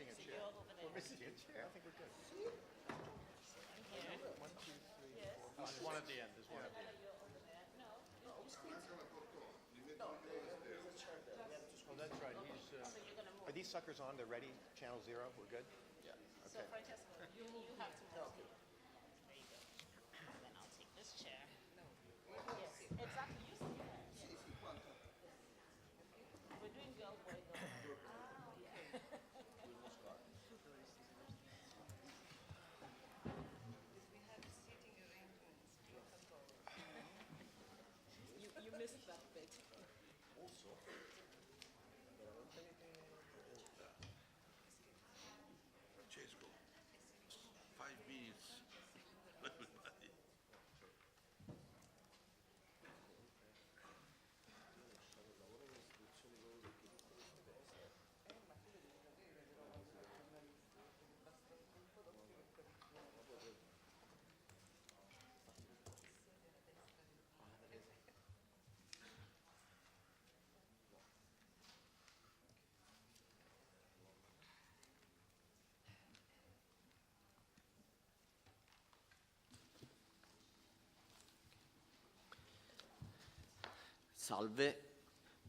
missing a So chair. you're over there. We're missing a chair. I think we're good. I'm here. 1, 2, 3, Yes. 4. There's one at the end. There's one at the end. You're over there. No. Oh, that's right. He's. So you're going to move. Are these suckers on? They're ready? Channel 0? We're good? Yeah. So Okay. Francesco, you have to move. There you go. And then I'll take this chair. Yes, exactly. You see that. Yes. We're doing girl, boy, girl. Ah, okay. You missed that bit. Francesco, 5 minutes. Everybody. Salve,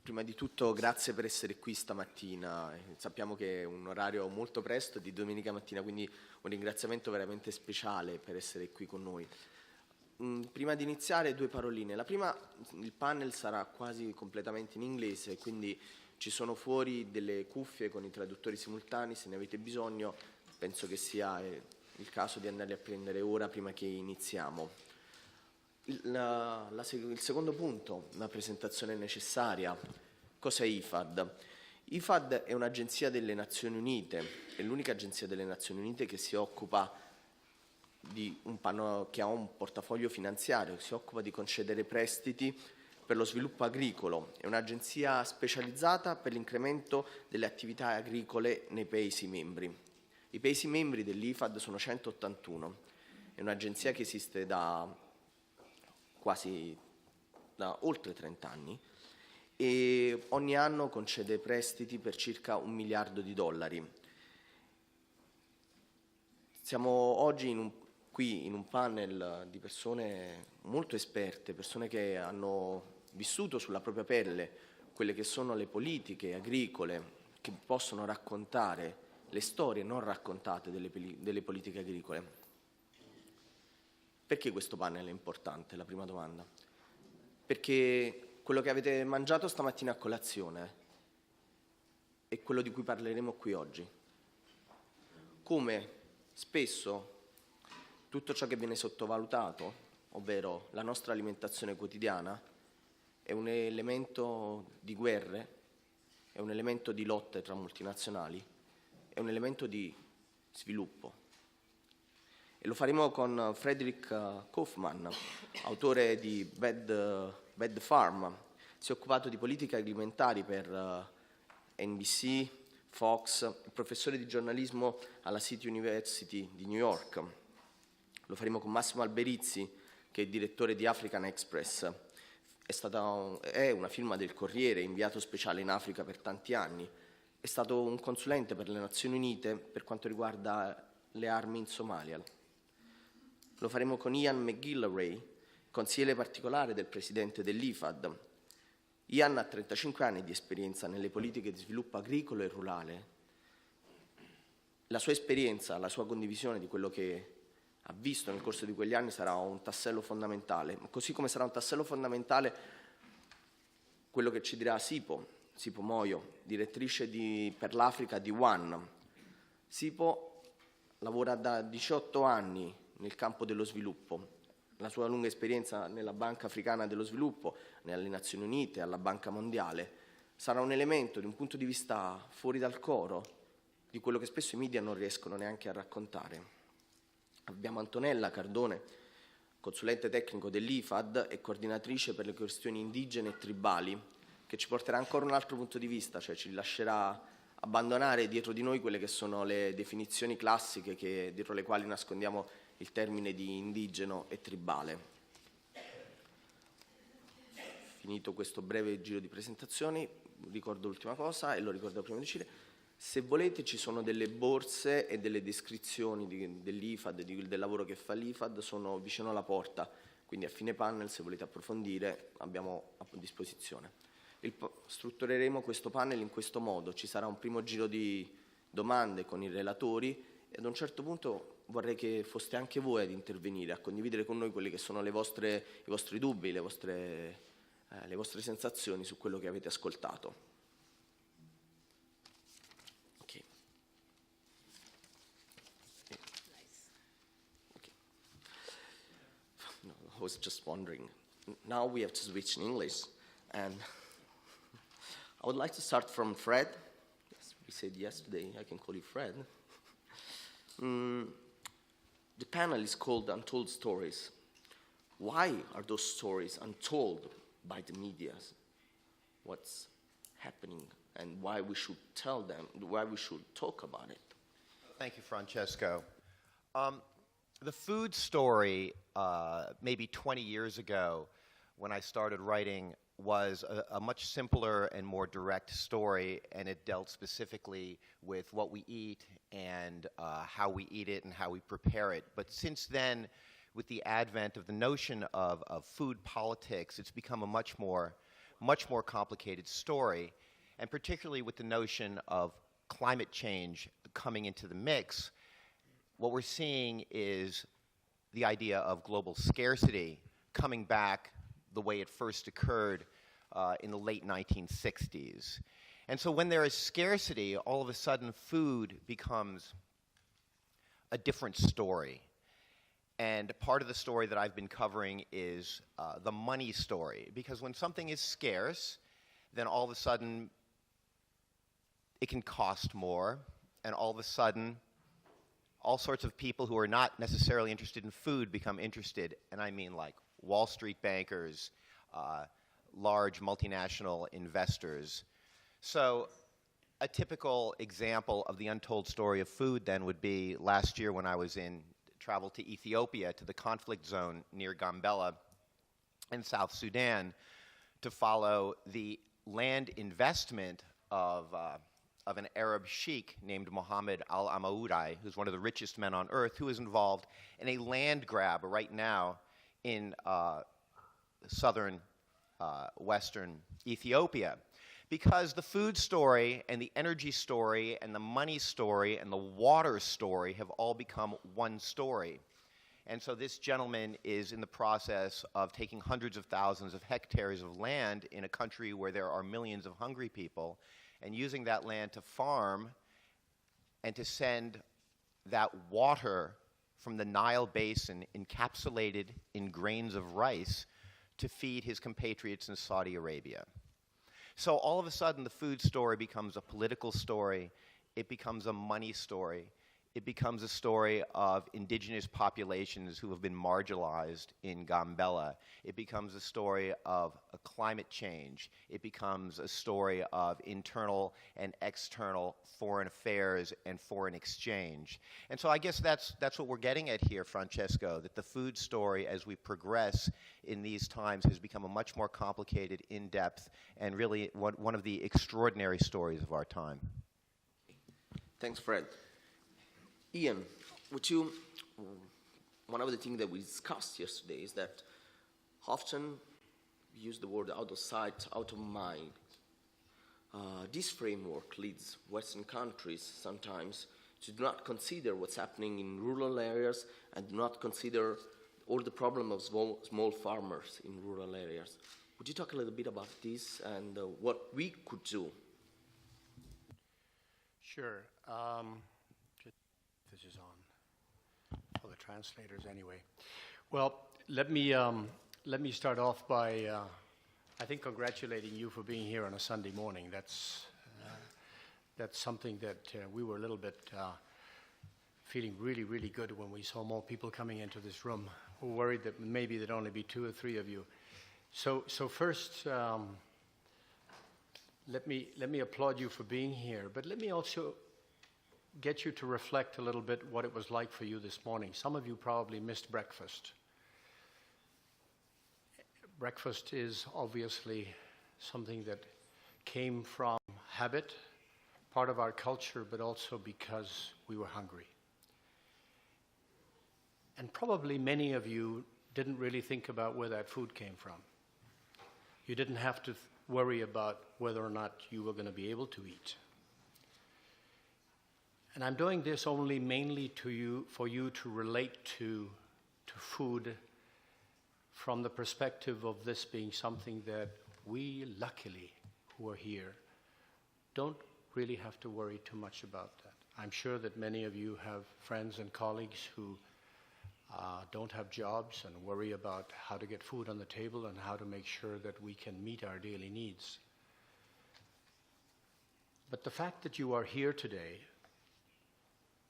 prima di tutto grazie per essere qui stamattina. Sappiamo che è un orario molto presto, di domenica mattina, quindi un ringraziamento veramente speciale per essere qui con noi. Prima di iniziare 2 paroline. La prima, il panel sarà quasi completamente in inglese, quindi ci sono fuori delle cuffie con i traduttori simultanei, se ne avete bisogno penso che sia il caso di andarli a prendere ora prima che iniziamo. Il secondo punto, una presentazione necessaria. Cos'è IFAD? IFAD è un'agenzia delle Nazioni Unite, è l'unica agenzia delle Nazioni Unite che si occupa che ha un portafoglio finanziario, che si occupa di concedere prestiti per lo sviluppo agricolo. È un'agenzia specializzata per l'incremento delle attività agricole nei Paesi membri. I Paesi membri dell'IFAD sono 181. È un'agenzia che esiste da oltre 30 anni e ogni anno concede prestiti per circa $1 miliardo. Siamo oggi qui in un panel di persone molto esperte, persone che hanno vissuto sulla propria pelle quelle che sono le politiche agricole, che possono raccontare le storie non raccontate delle politiche agricole. Perché questo panel è importante? La prima domanda. Perché quello che avete mangiato stamattina a colazione è quello di cui parleremo qui oggi. Come spesso tutto ciò che viene sottovalutato, ovvero la nostra alimentazione quotidiana, è un elemento di guerre, è un elemento di lotte tra multinazionali, è un elemento di sviluppo. E lo faremo con Frederick Kaufman, autore di Bad Farm. Si è occupato di politiche alimentari per NBC, Fox, professore di giornalismo alla City University di New York. Lo faremo con Massimo Alberizzi, che è direttore di African Express. È una firma del Corriere, inviato speciale in Africa per tanti anni. È stato un consulente per le Nazioni Unite per quanto riguarda le armi in Somalia. Lo faremo con Ian McGillivray, consigliere particolare del presidente dell'IFAD. Ian ha 35 anni di esperienza nelle politiche di sviluppo agricolo e rurale. La sua esperienza, la sua condivisione di quello che ha visto nel corso di quegli anni sarà un tassello fondamentale, così come sarà un tassello fondamentale quello che ci dirà Sipo Moyo, direttrice per l'Africa di One. Sipo lavora da 18 anni nel campo dello sviluppo. La sua lunga esperienza nella Banca Africana dello Sviluppo, nelle Nazioni Unite, alla Banca Mondiale, sarà un elemento, di un punto di vista fuori dal coro, di quello che spesso i media non riescono neanche a raccontare. Abbiamo Antonella Cardone, consulente tecnico dell'IFAD e coordinatrice per le questioni indigene e tribali, che ci porterà ancora un altro punto di vista, cioè ci lascerà abbandonare dietro di noi quelle che sono le definizioni classiche dietro le quali nascondiamo il termine di indigeno e tribale. Finito questo breve giro di presentazioni, ricordo l'ultima cosa e lo ricordo prima di uscire. Se volete ci sono delle borse e delle descrizioni dell'IFAD, del lavoro che fa l'IFAD, sono vicino alla porta, quindi a fine panel se volete approfondire abbiamo a disposizione. Struttureremo questo panel in questo modo: ci sarà un primo giro di domande con i relatori e ad un certo punto vorrei che foste anche voi ad intervenire, a condividere con noi quelli che sono i vostri dubbi, le vostre sensazioni su quello che avete ascoltato. Okay. Okay. No, I was just wondering. Now we have to switch in English, and I would like to start from Fred. Yes, we said yesterday I can call you Fred. The panel is called Untold Stories. Why are those stories untold by the media? What's happening and why we should tell them, why we should talk about it? Thank you, Francesco. The food story, maybe 20 years ago, when I started writing, was a much simpler and more direct story, and it dealt specifically with what we eat and how we eat it and how we prepare it. But since then, with the advent of the notion of food politics, it's become a much more complicated story, and particularly with the notion of climate change coming into the mix, what we're seeing is the idea of global scarcity coming back the way it first occurred in the late 1960s. And so when there is scarcity, all of a sudden food becomes a different story. And part of the story that I've been covering is the money story. Because when something is scarce, then all of a sudden it can cost more, and all of a sudden all sorts of people who are not necessarily interested in food become interested, and I mean like Wall Street bankers, large multinational investors. So a typical example of the untold story of food then would be last year when I was traveled to Ethiopia, to the conflict zone near Gambela in South Sudan, to follow the land investment of an Arab sheikh named Mohammed al-Amaoudai, who's one of the richest men on earth, who is involved in a land grab right now in southern western Ethiopia. Because the food story and the energy story and the money story and the water story have all become one story. And so this gentleman is in the process of taking hundreds of thousands of hectares of land in a country where there are millions of hungry people and using that land to farm and to send that water from the Nile Basin encapsulated in grains of rice to feed his compatriots in Saudi Arabia. So all of a sudden the food story becomes a political story, it becomes a money story, it becomes a story of indigenous populations who have been marginalized in Gambela. It becomes a story of a climate change. It becomes a story of internal and external foreign affairs and foreign exchange. And so I guess that's what we're getting at here, Francesco, that the food story as we progress in these times has become a much more complicated, in-depth, and really one of the extraordinary stories of our time. Thanks, Fred. Ian, one of the things that we discussed yesterday is that often we use the word out of sight, out of mind. This framework leads Western countries sometimes to do not consider what's happening in rural areas and do not consider all the problem of small farmers in rural areas. Would you talk a little bit about this and what we could do? Sure. This is on for the translators anyway. Well, let me start off by I think congratulating you for being here on a Sunday morning. That's something that we were a little bit feeling really, really good when we saw more people coming into this room. We were worried that maybe there'd only be 2 or 3 of you. So first, let me applaud you for being here, but let me also get you to reflect a little bit what it was like for you this morning. Some of you probably missed breakfast. Breakfast is obviously something that came from habit, part of our culture, but also because we were hungry. And probably many of you didn't really think about where that food came from. You didn't have to worry about whether or not you were going to be able to eat. And I'm doing this only mainly for you to relate to food from the perspective of this being something that we, luckily, who are here, don't really have to worry too much about that. I'm sure that many of you have friends and colleagues who don't have jobs and worry about how to get food on the table and how to make sure that we can meet our daily needs. But the fact that you are here today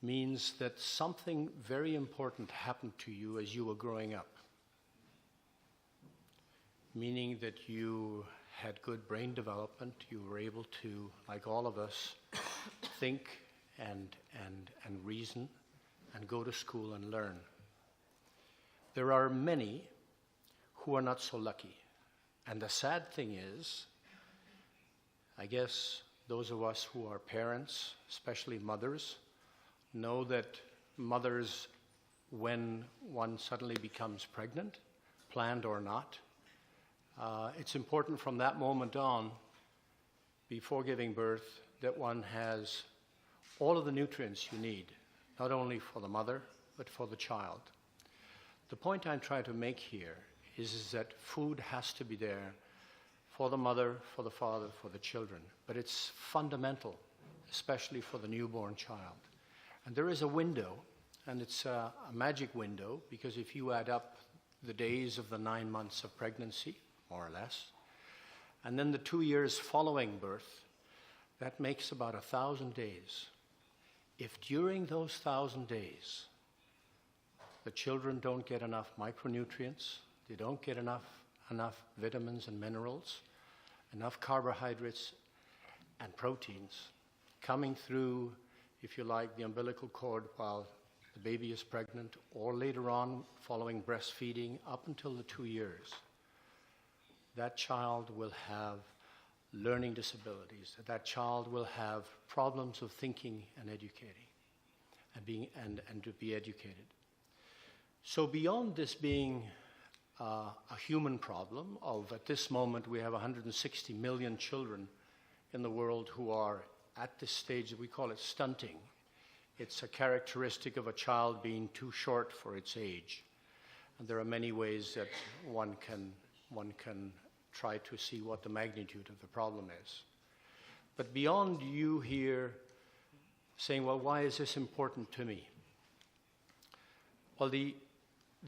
means that something very important happened to you as you were growing up, meaning that you had good brain development, you were able to, like all of us, think and reason and go to school and learn. There are many who are not so lucky. And the sad thing is, I guess those of us who are parents, especially mothers, know that mothers, when one suddenly becomes pregnant, planned or not, it's important from that moment on, before giving birth, that one has all of the nutrients you need, not only for the mother, but for the child. The point I'm trying to make here is that food has to be there for the mother, for the father, for the children. But it's fundamental, especially for the newborn child. And there is a window, and it's a magic window, because if you add up the days of the 9 months of pregnancy, more or less, and then the 2 years following birth, that makes about 1,000 days. If during those 1,000 days, the children don't get enough micronutrients, they don't get enough vitamins and minerals, enough carbohydrates and proteins coming through, if you like, the umbilical cord while the baby is pregnant, or later on following breastfeeding up until the 2 years, that child will have learning disabilities, that child will have problems of thinking and educating and to be educated. So beyond this being a human problem of, at this moment, we have 160 million children in the world who are at this stage, we call it stunting. It's a characteristic of a child being too short for its age. And there are many ways that one can try to see what the magnitude of the problem is. But beyond you here saying, well, why is this important to me? Well, the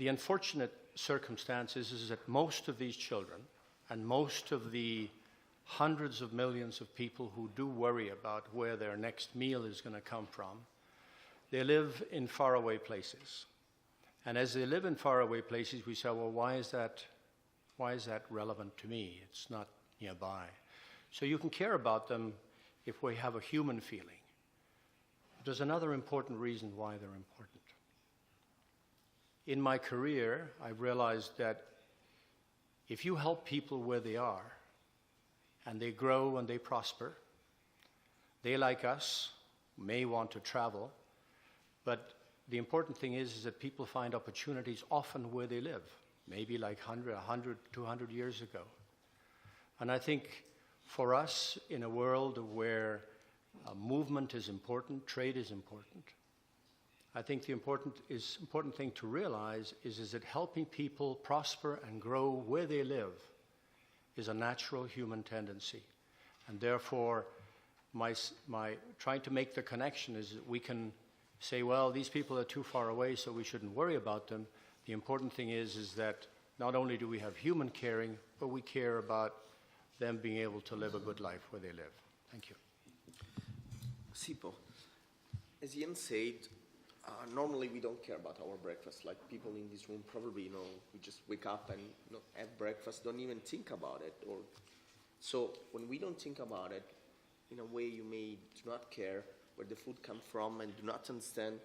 unfortunate circumstance is that most of these children and most of the hundreds of millions of people who do worry about where their next meal is going to come from, they live in faraway places. And as they live in faraway places, we say, well, why is that relevant to me? It's not nearby. So you can care about them if we have a human feeling. But there's another important reason why they're important. In my career, I've realized that if you help people where they are, and they grow and they prosper, they, like us, may want to travel, but the important thing is that people find opportunities often where they live, maybe like 100, 200 years ago. And I think for us, in a world where movement is important, trade is important, I think the important thing to realize is that helping people prosper and grow where they live is a natural human tendency. And therefore, my trying to make the connection is that we can say, well, these people are too far away, so we shouldn't worry about them. The important thing is that not only do we have human caring, but we care about them being able to live a good life where they live. Thank you. Sipo, as Ian said, normally we don't care about our breakfast. Like people in this room probably, we just wake up and have breakfast, don't even think about it. So when we don't think about it, in a way you may do not care where the food comes from and do not understand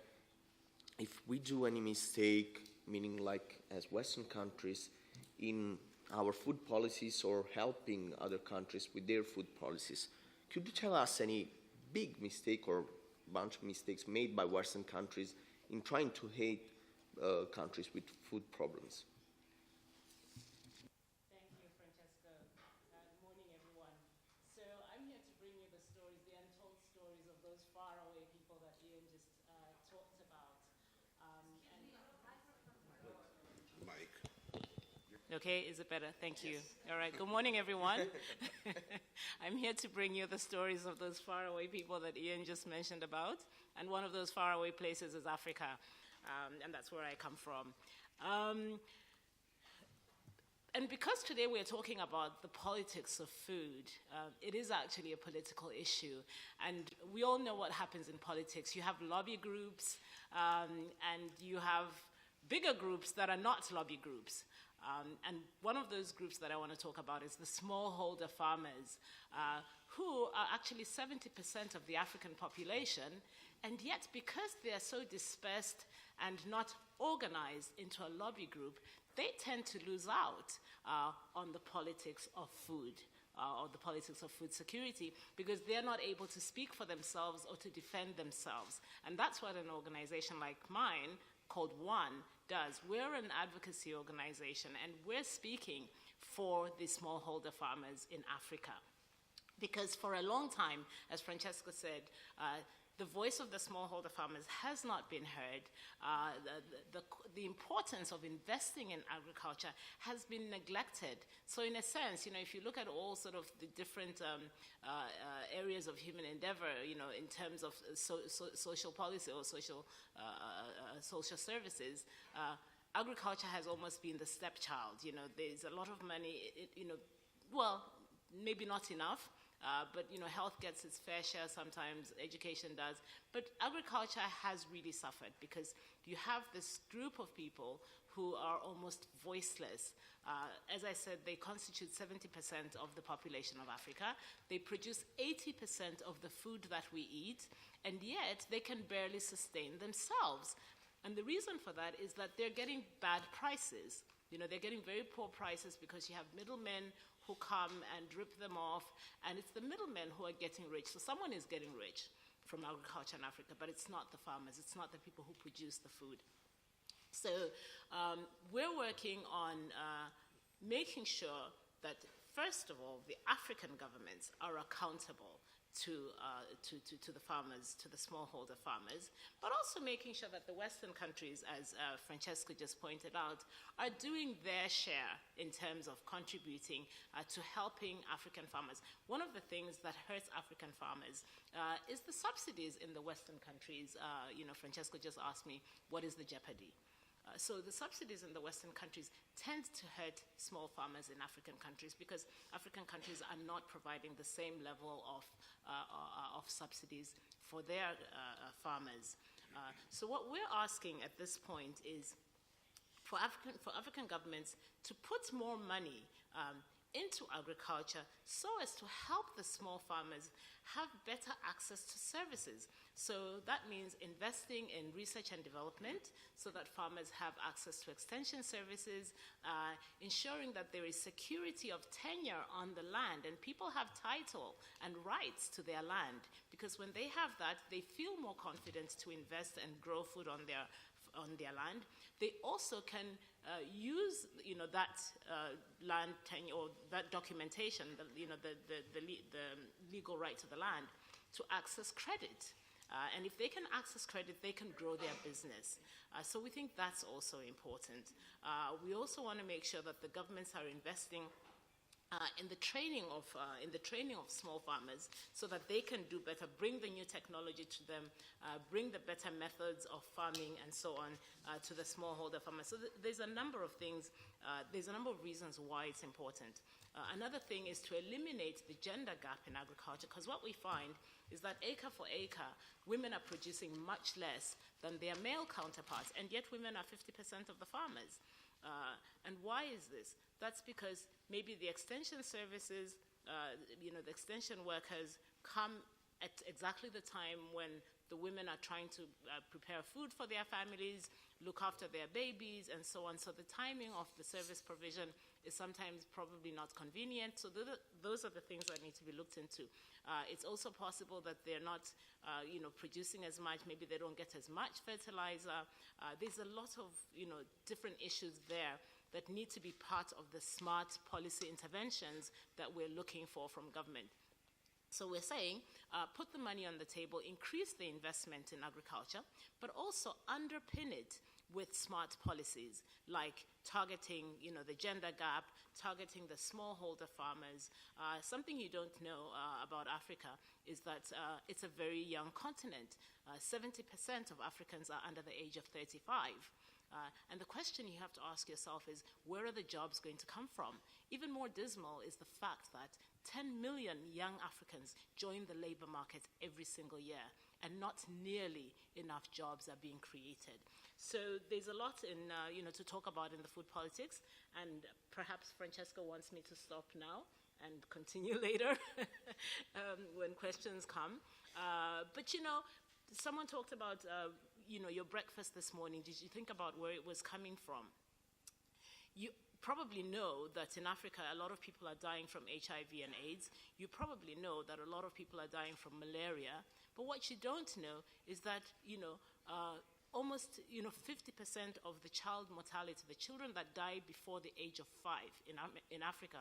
if we do any mistake, meaning like as Western countries, in our food policies or helping other countries with their food policies. Could you tell us any big mistake or bunch of mistakes made by Western countries in trying to hate countries with food problems. Thank you, Francesco. Good morning, everyone. So I'm here to bring you the stories, the untold stories of those faraway people that Ian just talked about. Mike. Okay, is it better? Thank you. All right, good morning, everyone. I'm here to bring you the stories of those faraway people that Ian just mentioned about. And one of those faraway places is Africa, and that's where I come from. And because today we're talking about the politics of food, it is actually a political issue. And we all know what happens in politics. You have lobby groups, and you have bigger groups that are not lobby groups. And one of those groups that I want to talk about is the smallholder farmers, who are actually 70% of the African population, and yet because they are so dispersed and not organized into a lobby group, they tend to lose out on the politics of food, or the politics of food security, because they're not able to speak for themselves or to defend themselves. And that's what an organization like mine, called One, does. We're an advocacy organization, and we're speaking for the smallholder farmers in Africa. Because for a long time, as Francesco said, the voice of the smallholder farmers has not been heard. The importance of investing in agriculture has been neglected. So in a sense, if you look at all sort of the different areas of human endeavor, in terms of social policy or social services, agriculture has almost been the stepchild. There's a lot of money, well, maybe not enough, but health gets its fair share sometimes, education does. But agriculture has really suffered because you have this group of people who are almost voiceless. As I said, they constitute 70% of the population of Africa. They produce 80% of the food that we eat, and yet they can barely sustain themselves. And the reason for that is that they're getting bad prices. They're getting very poor prices because you have middlemen who come and rip them off, and it's the middlemen who are getting rich. So someone is getting rich from agriculture in Africa, but it's not the farmers, it's not the people who produce the food. So we're working on making sure that, first of all, the African governments are accountable to the farmers, to the smallholder farmers, but also making sure that the Western countries, as Francesco just pointed out, are doing their share in terms of contributing to helping African farmers. One of the things that hurts African farmers is the subsidies in the Western countries. Francesco just asked me, what is the jeopardy? So the subsidies in the Western countries tend to hurt small farmers in African countries because African countries are not providing the same level of subsidies for their farmers. So what we're asking at this point is for African governments to put more money into agriculture so as to help the small farmers have better access to services. So that means investing in research and development so that farmers have access to extension services, ensuring that there is security of tenure on the land and people have title and rights to their land, because when they have that, they feel more confident to invest and grow food on their land. They also can use that land tenure or that documentation, the legal right to the land, to access credit. And if they can access credit, they can grow their business. So we think that's also important. We also want to make sure that the governments are investing in the training of small farmers so that they can do better, bring the new technology to them, bring the better methods of farming and so on to the smallholder farmers. So there's a number of things, there's a number of reasons why it's important. Another thing is to eliminate the gender gap in agriculture, because what we find is that acre for acre, women are producing much less than their male counterparts, and yet women are 50% of the farmers. And why is this? That's because maybe the extension services, the extension workers come at exactly the time when the women are trying to prepare food for their families, look after their babies, and so on. So the timing of the service provision is sometimes probably not convenient. So those are the things that need to be looked into. It's also possible that they're not, producing as much. Maybe they don't get as much fertilizer. There's a lot of, different issues there that need to be part of the smart policy interventions that we're looking for from government. So we're saying, put the money on the table, increase the investment in agriculture, but also underpin it with smart policies like targeting, the gender gap, targeting the smallholder farmers. Something you don't know about Africa is that it's a very young continent. 70% of Africans are under the age of 35. And the question you have to ask yourself is, where are the jobs going to come from? Even more dismal is the fact that 10 million young Africans join the labor market every single year, and not nearly enough jobs are being created. So there's a lot in, to talk about in the food politics, and perhaps Francesca wants me to stop now and continue later when questions come. But someone talked about, your breakfast this morning. Did you think about where it was coming from? You probably know that in Africa, a lot of people are dying from HIV and AIDS. You probably know that a lot of people are dying from malaria. But what you don't know is that, almost 50% of the child mortality, the children that die before the age of 5 in Africa,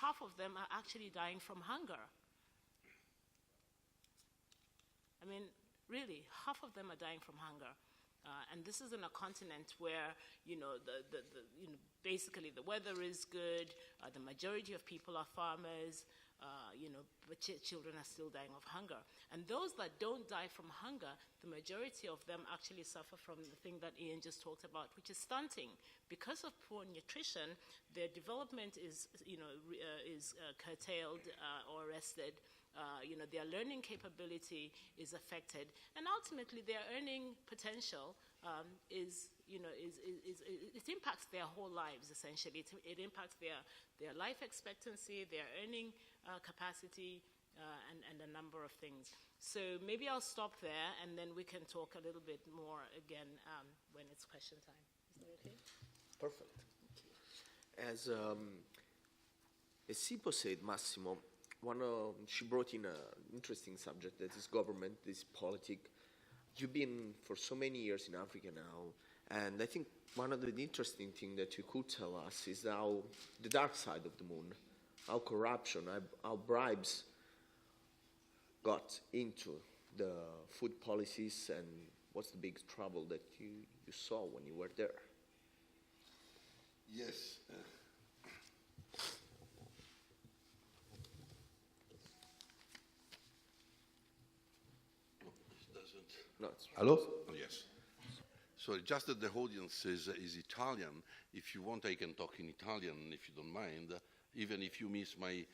half of them are actually dying from hunger. I mean, really, half of them are dying from hunger. And this is in a continent where, basically the weather is good, the majority of people are farmers, but children are still dying of hunger. And those that don't die from hunger, the majority of them actually suffer from the thing that Ian just talked about, which is stunting. Because of poor nutrition, their development is curtailed or arrested. Their learning capability is affected, and ultimately their earning potential it impacts their whole lives, essentially. It impacts their life expectancy, their earning capacity, and a number of things. So maybe I'll stop there, and then we can talk a little bit more again when it's question time. Is that okay? Perfect. As Sipo said, Massimo, she brought in an interesting subject that is government, this politics. You've been for so many years in Africa now, and I think one of the interesting things that you could tell us is how the dark side of the moon, how corruption, how bribes got into the food policies, and what's the big trouble that you saw when you were there? Yes. No, it's Hello? Oh, yes. Sorry, just that the audience is Italian. If you want, I can talk in Italian, if you don't mind, even if you miss my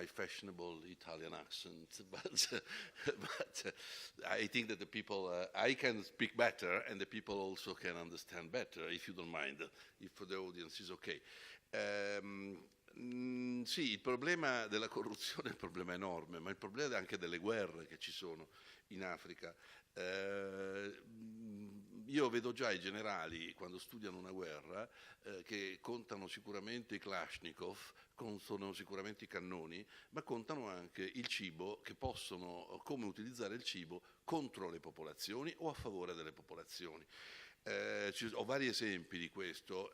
fashionable Italian accent. But I think that the people, I can speak better, and the people also can understand better, if you don't mind, if the audience is okay. Sì, il problema della corruzione è un problema enorme, ma il problema anche delle guerre che ci sono in Africa. Io vedo già i generali, quando studiano una guerra, che contano sicuramente i Kalashnikov, contano sicuramente i cannoni, ma contano anche il cibo, che possono, come utilizzare il cibo contro le popolazioni o a favore delle popolazioni. Ho vari esempi di questo,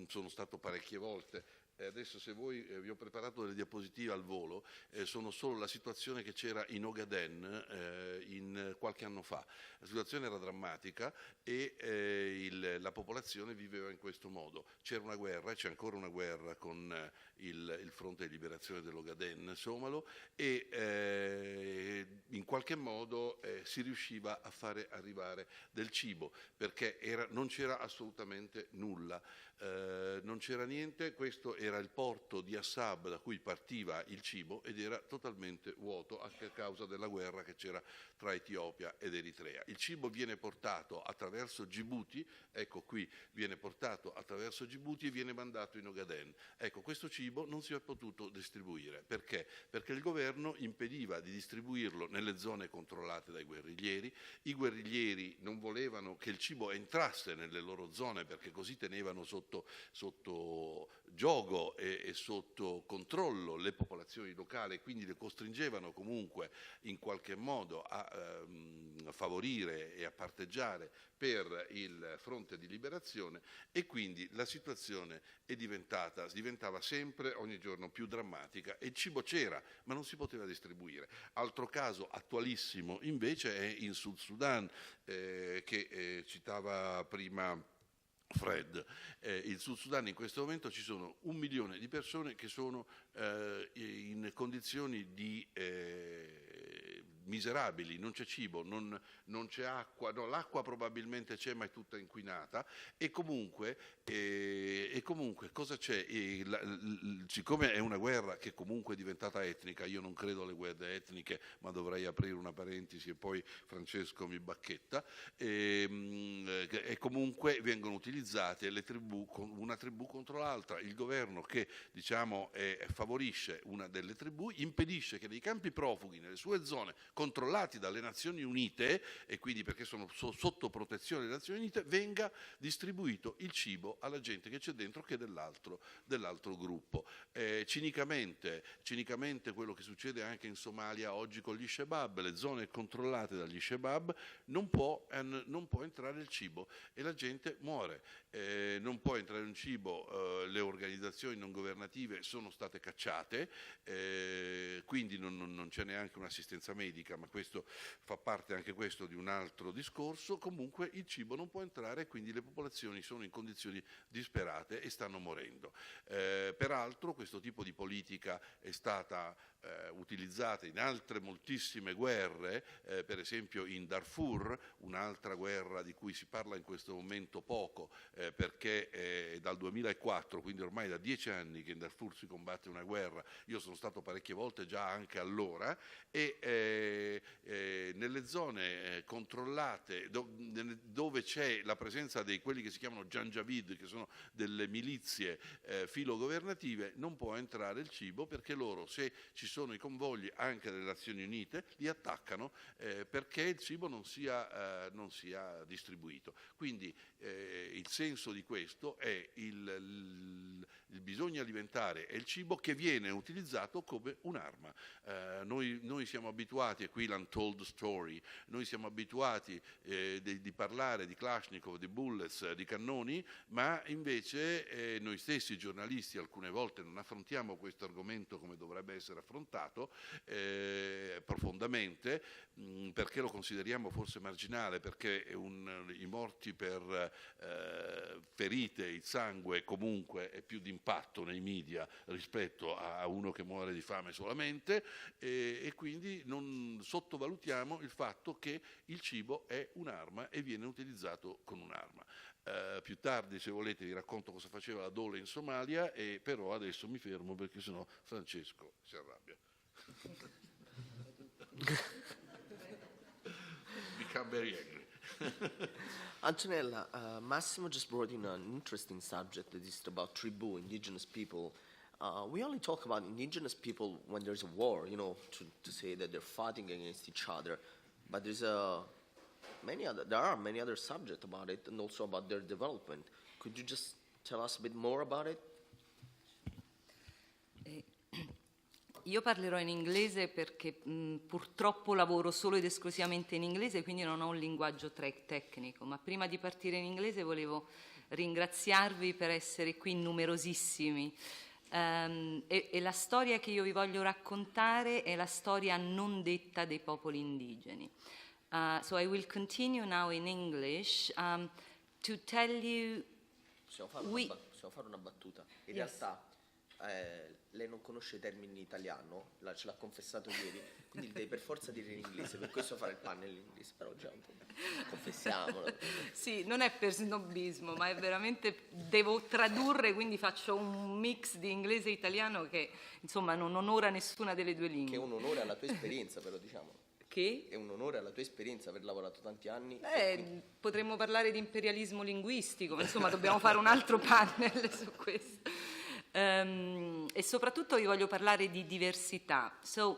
sono stato parecchie volte. Adesso, se voi, vi ho preparato delle diapositive al volo, sono solo la situazione che c'era in Ogaden qualche anno fa. La situazione era drammatica e la popolazione viveva in questo modo. C'era una guerra, c'è ancora una guerra con il fronte di liberazione dell'Ogaden somalo, e in qualche modo si riusciva a fare arrivare del cibo, perché non c'era assolutamente nulla. Non c'era niente, questo era il porto di Assab da cui partiva il cibo ed era totalmente vuoto anche a causa della guerra che c'era tra Etiopia Etiopia ed Eritrea. Il cibo viene portato attraverso Djibouti, ecco qui, viene portato attraverso Djibouti e viene mandato in Ogaden. Ecco, questo cibo non si è potuto distribuire. Perché? Perché il governo impediva di distribuirlo nelle zone controllate dai guerriglieri. I guerriglieri non volevano che il cibo entrasse nelle loro zone perché così tenevano sotto giogo e sotto controllo le popolazioni locali, quindi le costringevano comunque in qualche modo a favorire e a parteggiare per il fronte di liberazione, e quindi la situazione diventava sempre, ogni giorno più drammatica, e il cibo c'era ma non si poteva distribuire. Altro caso attualissimo invece è in Sud Sudan, che citava prima Fred. Il Sud Sudan in questo momento ci sono 1 milione di persone che sono in condizioni di miserabili, non c'è cibo, non c'è acqua, no, l'acqua probabilmente c'è ma è tutta inquinata, e comunque cosa c'è? Siccome è una guerra che comunque è diventata etnica, io non credo alle guerre etniche, ma dovrei aprire una parentesi e poi Francesco mi bacchetta, e comunque vengono utilizzate le tribù, una tribù contro l'altra. Il governo che diciamo favorisce una delle tribù impedisce che nei campi profughi, nelle sue zone controllati dalle Nazioni Unite, e quindi perché sono sotto protezione delle Nazioni Unite, venga distribuito il cibo alla gente che c'è dentro, che è dell'altro gruppo. Cinicamente quello che succede anche in Somalia oggi con gli Shabab, le zone controllate dagli Shabab, non può entrare il cibo e la gente muore. Non può entrare un cibo, le organizzazioni non governative sono state cacciate, quindi non c'è neanche un'assistenza medica, ma questo fa parte anche questo di un altro discorso. Comunque il cibo non può entrare, quindi le popolazioni sono in condizioni disperate e stanno morendo. Peraltro questo tipo di politica è stata utilizzata in altre moltissime guerre, per esempio in Darfur, un'altra guerra di cui si parla in questo momento poco, perché è dal 2004, quindi ormai da 10 anni che in Darfur si combatte una guerra. Io sono stato parecchie volte già anche allora, e nelle zone controllate dove c'è la presenza di quelli che si chiamano Janjaweed, che sono delle milizie filogovernative, non può entrare il cibo, perché loro, se ci sono i convogli anche delle Nazioni Unite, li attaccano perché il cibo non sia distribuito. Quindi il senso di questo è il bisogno alimentare e il cibo che viene utilizzato come un'arma. Noi siamo abituati, e qui l'untold story, noi siamo abituati di parlare di Kalashnikov, di bullets, di cannoni, ma invece noi stessi giornalisti alcune volte non affrontiamo questo argomento come dovrebbe essere affrontato profondamente, perché lo consideriamo forse marginale, perché i morti per ferite, il sangue comunque è più d'impatto nei media rispetto a uno che muore di fame solamente, e quindi non sottovalutiamo il fatto che il cibo è un'arma e viene utilizzato con un'arma. Più tardi, se volete, vi racconto cosa faceva la Dole in Somalia, però adesso mi fermo perché sennò Francesco si arrabbia. Become very angry. Antonella, Massimo just brought in an interesting subject that is about Tribu, indigenous people. We only talk about indigenous people when there's a war, to say that they're fighting against each other. But there are many other subjects about it, and also about their development. Could you just tell us a bit more about it? Io parlerò in inglese perché purtroppo lavoro solo ed esclusivamente in inglese, quindi non ho un linguaggio tecnico, ma prima di partire in inglese volevo ringraziarvi per essere qui numerosissimi. E la storia che io vi voglio raccontare è la storia non detta dei popoli indigeni. So I will continue now in English to tell you... Possiamo fare una battuta. In Yes. realtà lei non conosce i termini in italiano, ce l'ha confessato ieri, quindi devi per forza dire in inglese, per questo fare il panel in inglese, però già un po', confessiamolo. Sì, non è per snobismo, ma è veramente, devo tradurre, quindi faccio un mix di inglese e italiano che insomma non onora nessuna delle due lingue. Che è un onore alla tua esperienza, però diciamo. Che? È un onore alla tua esperienza, aver lavorato tanti anni. Potremmo parlare di imperialismo linguistico, ma insomma dobbiamo fare un altro panel su questo. E soprattutto vi voglio parlare di diversità. So,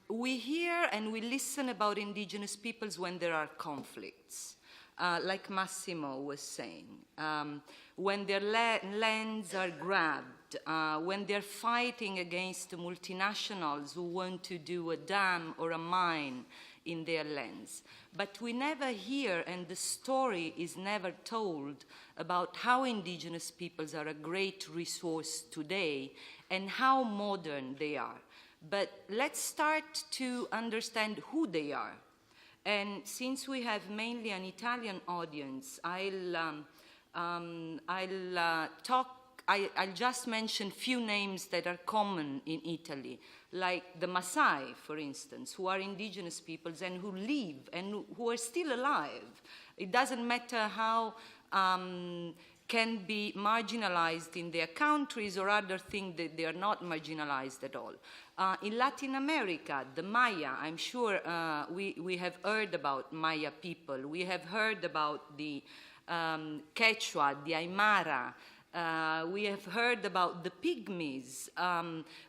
we hear and we listen about indigenous peoples when there are conflicts. Like Massimo was saying, when their lands are grabbed, when they're fighting against multinationals who want to do a dam or a mine in their lands. But we never hear, and the story is never told, about how indigenous peoples are a great resource today and how modern they are. But let's start to understand who they are. And since we have mainly an Italian audience, I'll just mention few names that are common in Italy, like the Maasai, for instance, who are indigenous peoples and who live and who are still alive. It doesn't matter how can be marginalized in their countries or other things, that they are not marginalized at all. In Latin America, the Maya, I'm sure we have heard about Maya people. We have heard about the Quechua, the Aymara. We have heard about the Pygmies.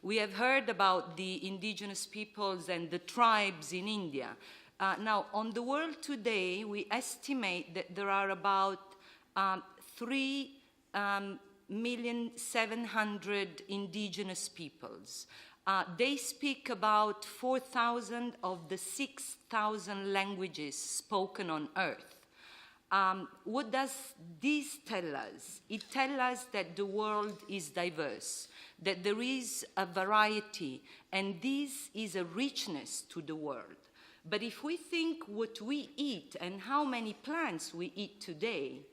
We have heard about the indigenous peoples and the tribes in India. Now, on the world today, we estimate that there are about 3,700,000 indigenous peoples. They speak about 4,000 of the 6,000 languages spoken on Earth. What does this tell us? It tells us that the world is diverse, that there is a variety, and this is a richness to the world. But if we think what we eat and how many plants we eat today,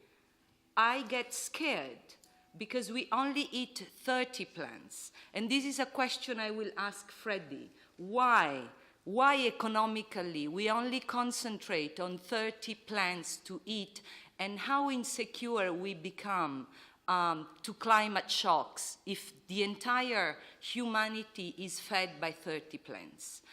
I get scared because we only eat 30 plants. And this is a question I will ask Freddie. Why? Why economically we only concentrate on 30 plants to eat, and how insecure we become to climate shocks if the entire humanity is fed by 30 plants?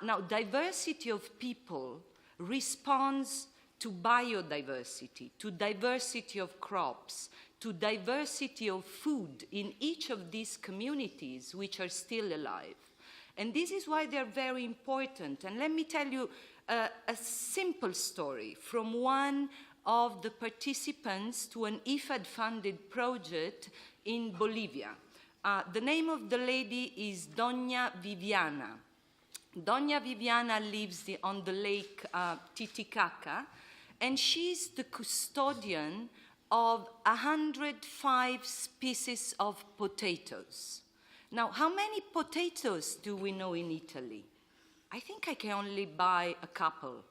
Now, diversity of people responds to biodiversity, to diversity of crops, to diversity of food in each of these communities which are still alive. And this is why they're very important. And let me tell you a simple story from one of the participants to an IFAD-funded project in Bolivia. The name of the lady is Doña Viviana. Doña Viviana lives on the lake Titicaca, and she's the custodian of 105 species of potatoes. Now, how many potatoes do we know in Italy? I think I can only buy a couple.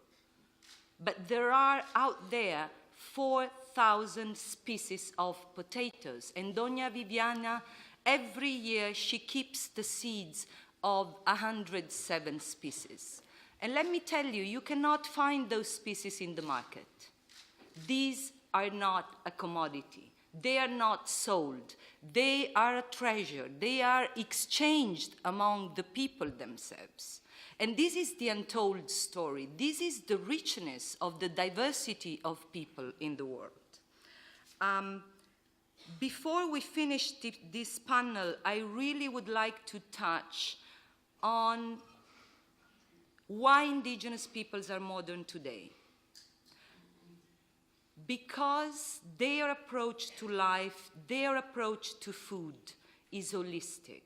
But there are out there 4,000 species of potatoes. And Doña Viviana, every year, she keeps the seeds of 107 species. And let me tell you, you cannot find those species in the market. These are not a commodity. They are not sold. They are a treasure. They are exchanged among the people themselves. And this is the untold story. This is the richness of the diversity of people in the world. Before we finish this panel, I really would like to touch on why indigenous peoples are modern today. Because their approach to life, their approach to food is holistic.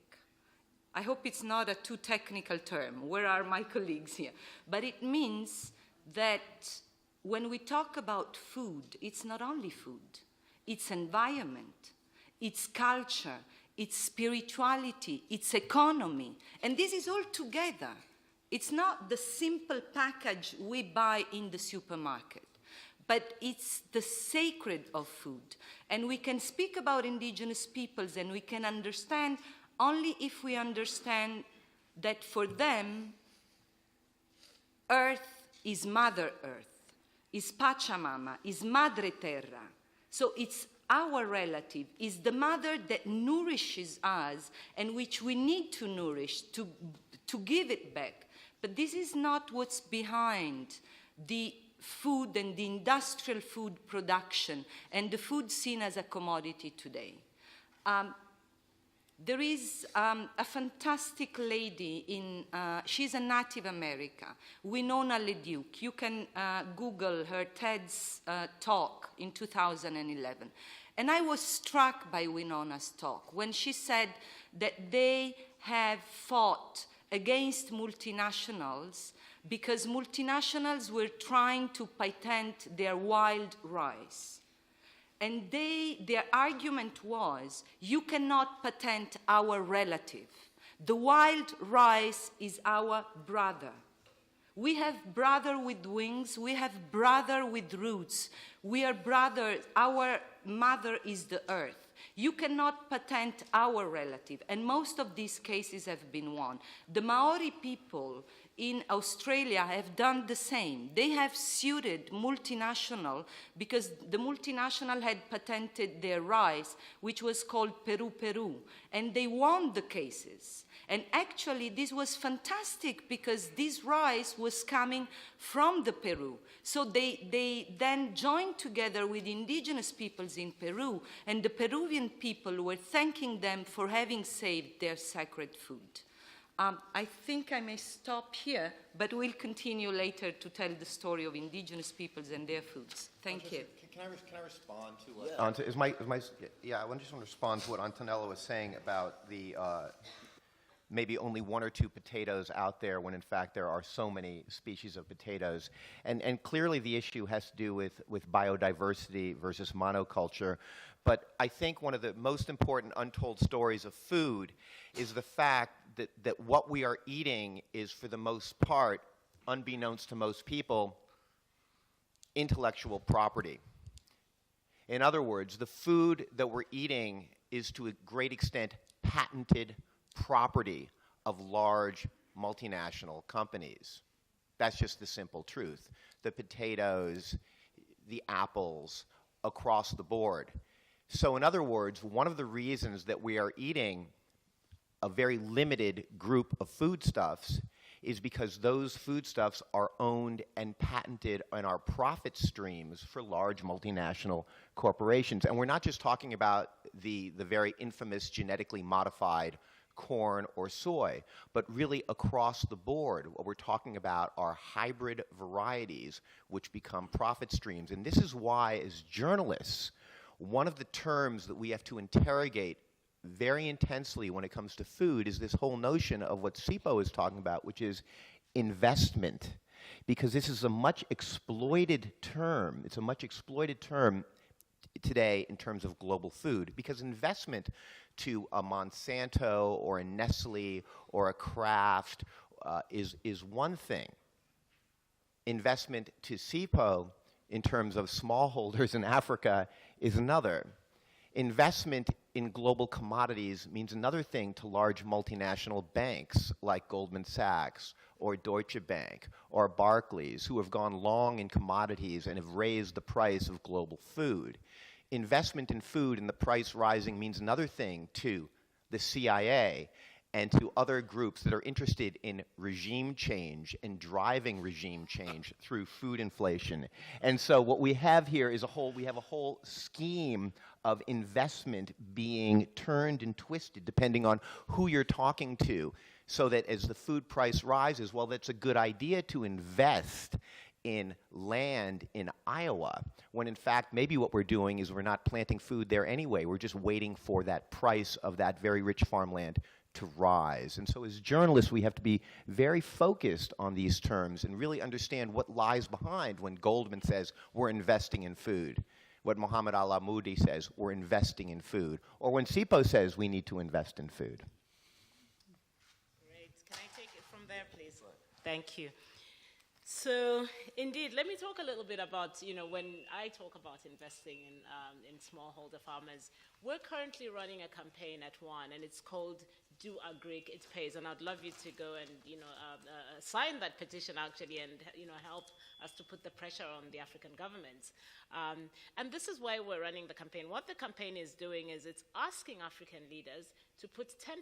I hope it's not a too technical term. Where are my colleagues here? But it means that when we talk about food, it's not only food. It's environment, it's culture, it's spirituality, it's economy. And this is all together. It's not the simple package we buy in the supermarket. But it's the sacred of food. And we can speak about indigenous peoples and we can understand only if we understand that for them, Earth is Mother Earth, is Pachamama, is Madre Terra. So it's our relative, is the mother that nourishes us and which we need to nourish, to give it back. But this is not what's behind the food and the industrial food production and the food seen as a commodity today. There is a fantastic lady she's a Native American, Winona LeDuc. You can Google her TED's talk in 2011. And I was struck by Winona's talk when she said that they have fought against multinationals because multinationals were trying to patent their wild rice. And their argument was, you cannot patent our relative. The wild rice is our brother. We have brother with wings, we have brother with roots. We are brothers, our mother is the earth. You cannot patent our relative. And most of these cases have been won. The Maori people in Australia have done the same. They have sued multinational because the multinational had patented their rice, which was called Peru Peru, and they won the cases. And actually, this was fantastic because this rice was coming from the Peru. So they then joined together with indigenous peoples in Peru, and the Peruvian people were thanking them for having saved their sacred food. I think I may stop here, but we'll continue later to tell the story of indigenous peoples and their foods. Thank you. Can I respond to what? I just want to respond to what Antonella was saying about the maybe only one or two potatoes out there when in fact there are so many species of potatoes. And clearly the issue has to do with biodiversity versus monoculture. But I think one of the most important untold stories of food is the fact that what we are eating is, for the most part, unbeknownst to most people, intellectual property. In other words, the food that we're eating is to a great extent patented property of large multinational companies. That's just the simple truth. The potatoes, the apples, across the board. So in other words, one of the reasons that we are eating a very limited group of foodstuffs is because those foodstuffs are owned and patented and are profit streams for large multinational corporations. And we're not just talking about the very infamous genetically modified corn or soy, but really across the board, what we're talking about are hybrid varieties which become profit streams. And this is why, as journalists, one of the terms that we have to interrogate very intensely when it comes to food is this whole notion of what Sipo is talking about, which is investment. Because this is a much exploited term. It's a much exploited term today in terms of global food, because investment to a Monsanto or a Nestle or a Kraft is one thing. Investment to Sipo in terms of smallholders in Africa is another. Investment in global commodities means another thing to large multinational banks like Goldman Sachs or Deutsche Bank or Barclays, who have gone long in commodities and have raised the price of global food. Investment in food and the price rising means another thing to the CIA and to other groups that are interested in regime change and driving regime change through food inflation. And so what we have here is we have a whole scheme of investment being turned and twisted depending on who you're talking to, so that as the food price rises, well, that's a good idea to invest in land in Iowa, when in fact maybe what we're doing is we're not planting food there anyway. We're just waiting for that price of that very rich farmland to rise. And so as journalists, we have to be very focused on these terms and really understand what lies behind when Goldman says we're investing in food, what Mohammed Al-Amoudi says we're investing in food, or when Sipo says we need to invest in food. Great. Can I take it from there, please? Thank you. So, indeed, let me talk a little bit about, when I talk about investing in smallholder farmers, we're currently running a campaign at One, and it's called do agree it pays, and I'd love you to go and sign that petition actually, and help us to put the pressure on the African governments. And this is why we're running the campaign. What the campaign is doing is it's asking African leaders to put 10%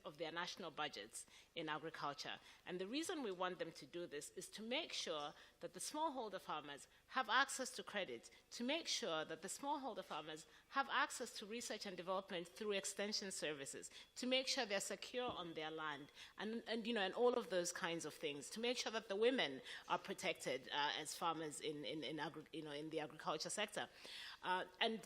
of their national budgets in agriculture. And the reason we want them to do this is to make sure that the smallholder farmers have access to credit, to make sure that the smallholder farmers have access to research and development through extension services, to make sure they're secure on their land, and all of those kinds of things, to make sure that the women are protected as farmers in the agriculture sector. And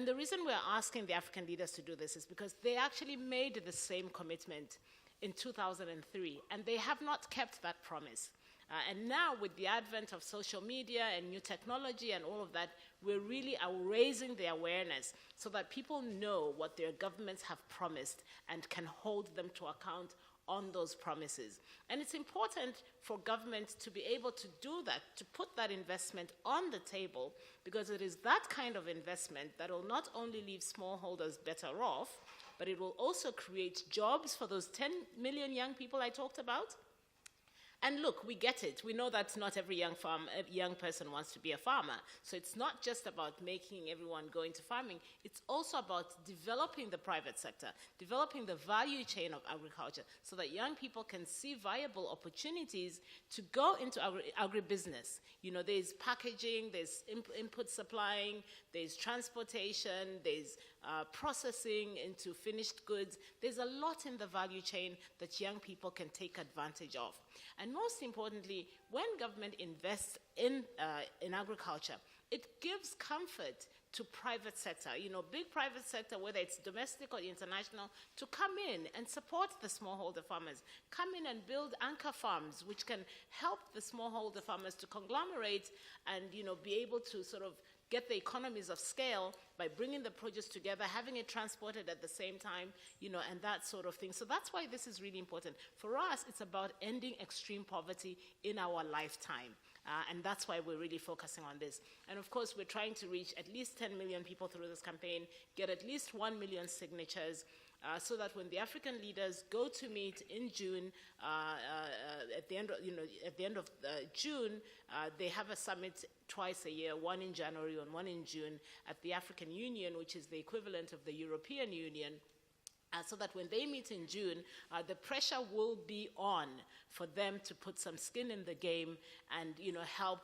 the reason we're asking the African leaders to do this is because they actually made the same commitment in 2003, and they have not kept that promise. And now, with the advent of social media and new technology and all of that, we really are raising the awareness so that people know what their governments have promised and can hold them to account on those promises. And it's important for government to be able to do that, to put that investment on the table, because it is that kind of investment that will not only leave smallholders better off, but it will also create jobs for those 10 million young people I talked about. And look, we get it. We know that not every young person wants to be a farmer. So it's not just about making everyone go into farming. It's also about developing the private sector, developing the value chain of agriculture so that young people can see viable opportunities to go into agribusiness. There's packaging, there's input supplying, there's transportation, there's processing into finished goods. There's a lot in the value chain that young people can take advantage of. And most importantly, when government invests in agriculture, it gives comfort to private sector, big private sector, whether it's domestic or international, to come in and support the smallholder farmers, come in and build anchor farms, which can help the smallholder farmers to conglomerate and, be able to sort of get the economies of scale by bringing the produce together, having it transported at the same time, and that sort of thing. So that's why this is really important. For us, it's about ending extreme poverty in our lifetime. And that's why we're really focusing on this. And of course, we're trying to reach at least 10 million people through this campaign, get at least 1 million signatures, so that when the African leaders go to meet in June, at the end of June, they have a summit twice a year, one in January and one in June, at the African Union, which is the equivalent of the European Union. So that when they meet in June, the pressure will be on for them to put some skin in the game and help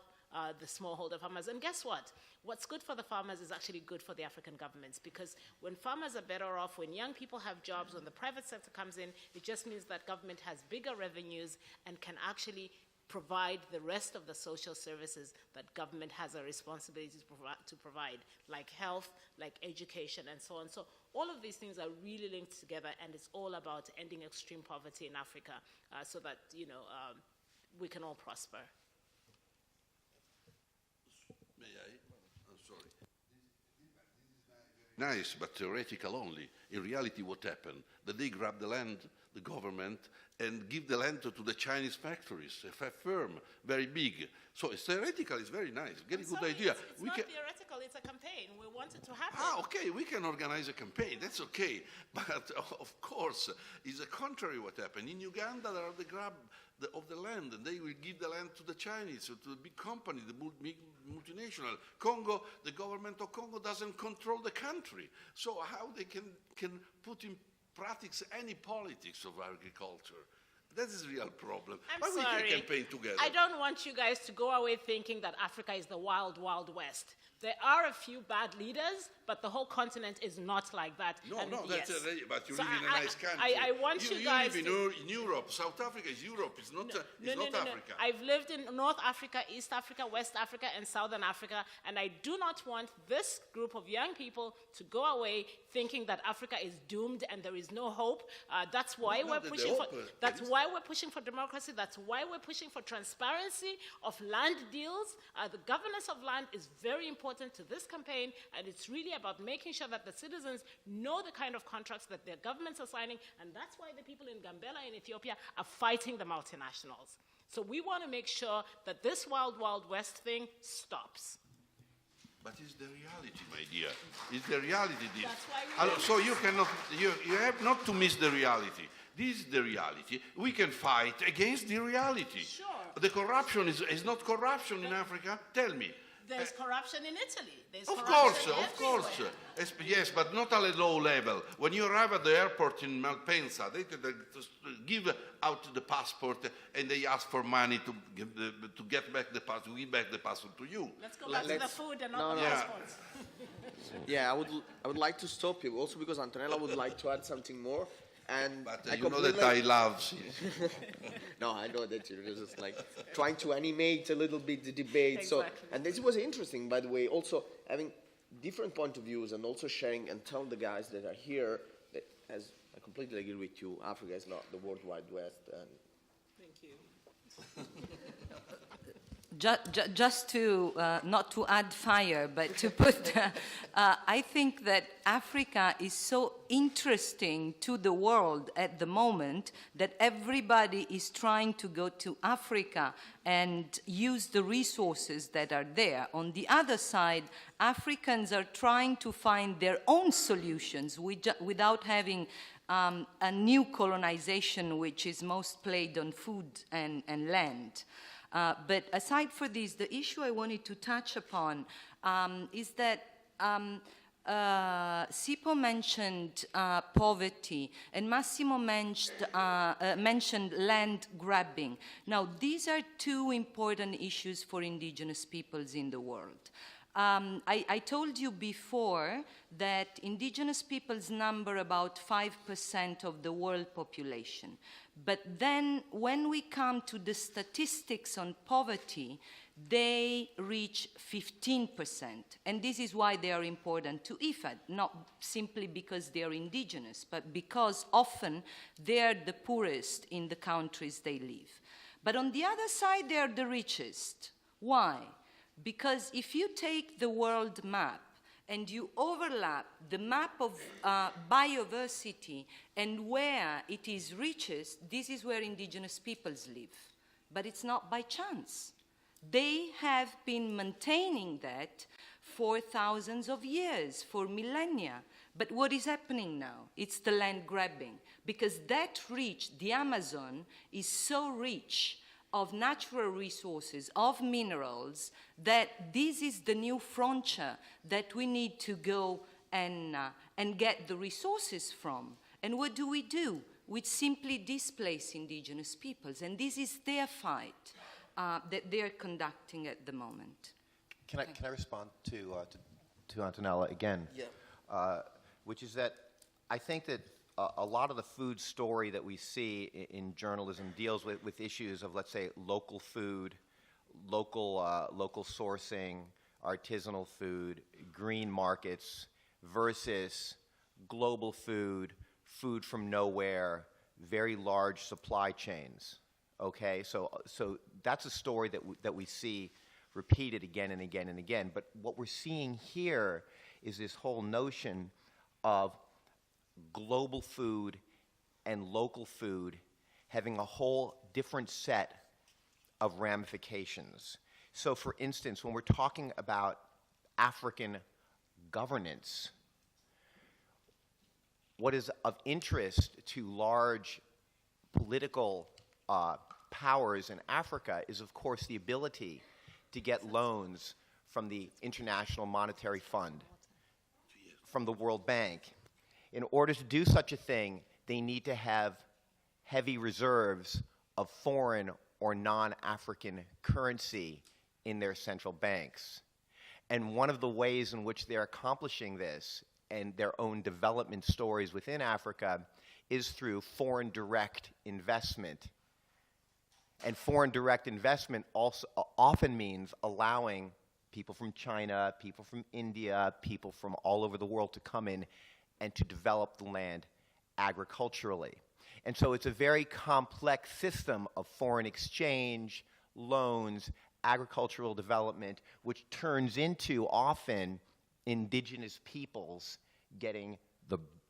the smallholder farmers. And guess what? What's good for the farmers is actually good for the African governments, because when farmers are better off, when young people have jobs, when the private sector comes in, it just means that government has bigger revenues and can actually provide the rest of the social services that government has a responsibility to provide, like health, like education, and so on. So all of these things are really linked together, and it's all about ending extreme poverty in Africa, so that we can all prosper. May I? I'm sorry. Nice, but theoretical only. In reality, what happened? That they grab the land, the government, and give the land to the Chinese factories, a firm, very big. So it's theoretical, it's very nice, very good idea. It's not theoretical, it's a campaign. We want it to happen. Okay, we can organize a campaign, that's okay. But of course, it's the contrary what happened. In Uganda, there are the grab of the land, and they will give the land to the Chinese, to the big company, the big multinational. Congo, the government of Congo doesn't control the country. So how they can put in practice any politics of agriculture? That is a real problem. I'm sorry. We can campaign together. I don't want you guys to go away thinking that Africa is the wild, wild west. There are a few bad leaders, but the whole continent is not like that. No, and that's yes. but you So live in a nice country. I want you guys live in Europe. South Africa is Europe. It's not, not Africa. I've lived in North Africa, East Africa, West Africa, and Southern Africa, and I do not want this group of young people to go away thinking that Africa is doomed and there is no hope. That's why we're pushing for. That's why we're pushing for democracy. That's why we're pushing for transparency of land deals. The governance of land is very important to this campaign, and it's really about making sure that the citizens know the kind of contracts that their governments are signing, and that's why the people in Gambela in Ethiopia are fighting the multinationals. So we want to make sure that this wild, wild west thing stops. But it's the reality, my dear. It's the reality. This. That's why we So you cannot, you have not to miss the reality. This is the reality. We can fight against the reality. Sure. The corruption is not corruption in Africa. Tell me. There's corruption in Italy. There's Of corruption course. everywhere. Yes, but not at a low level. When you arrive at the airport in Malpensa, they give out the passport and they ask for money to get back the passport, give back the passport to you. Let's go back to the Let's- food and no, not the no. passports. Yeah, I would like to stop you also because Antonella would like to add something more. And But I you know that completely- I love. No, I know that you're just like trying to animate a little bit the debate. Exactly. So, and this was interesting, by the way, also having different point of views and also sharing and telling the guys that are here that, as I completely agree with you, Africa is not the World Wide West. And Thank you. Just to, not to add fire, but to put, I think that Africa is so interesting to the world at the moment that everybody is trying to go to Africa and use the resources that are there. On the other side, Africans are trying to find their own solutions without having a new colonization which is most played on food and land. But aside from this, the issue I wanted to touch upon is that Sipo mentioned poverty and Massimo mentioned land grabbing. Now, these are two important issues for indigenous peoples in the world. I told you before that indigenous peoples number about 5% of the world population. But then when we come to the statistics on poverty, they reach 15%. And this is why they are important to IFAD, not simply because they are indigenous, but because often they are the poorest in the countries they live. But on the other side, they are the richest. Why? Because if you take the world map and you overlap the map of biodiversity and where it is richest, this is where indigenous peoples live. But it's not by chance. They have been maintaining that for thousands of years, for millennia. But what is happening now? It's the land grabbing. Because that rich, the Amazon, is so rich of natural resources, of minerals, that this is the new frontier that we need to go and get the resources from. And what do? We simply displace indigenous peoples, and this is their fight that they're conducting at the moment. Can I respond to Antonella again? yeah. Which is that I think that a lot of the food story that we see in journalism deals with issues of, let's say, local food, local sourcing, artisanal food, green markets, versus global food, food from nowhere, very large supply chains. Okay, so that's a story that we see repeated again and again and again. But what we're seeing here is this whole notion of global food and local food having a whole different set of ramifications. So, for instance, when we're talking about African governance, what is of interest to large political powers in Africa is, of course, the ability to get loans from the International Monetary Fund, from the World Bank. In order to do such a thing, they need to have heavy reserves of foreign or non-African currency in their central banks. And one of the ways in which they're accomplishing this and their own development stories within Africa is through foreign direct investment. And foreign direct investment also often means allowing people from China, people from India, people from all over the world to come in and to develop the land agriculturally. And so it's a very complex system of foreign exchange, loans, agricultural development, which turns into often indigenous peoples getting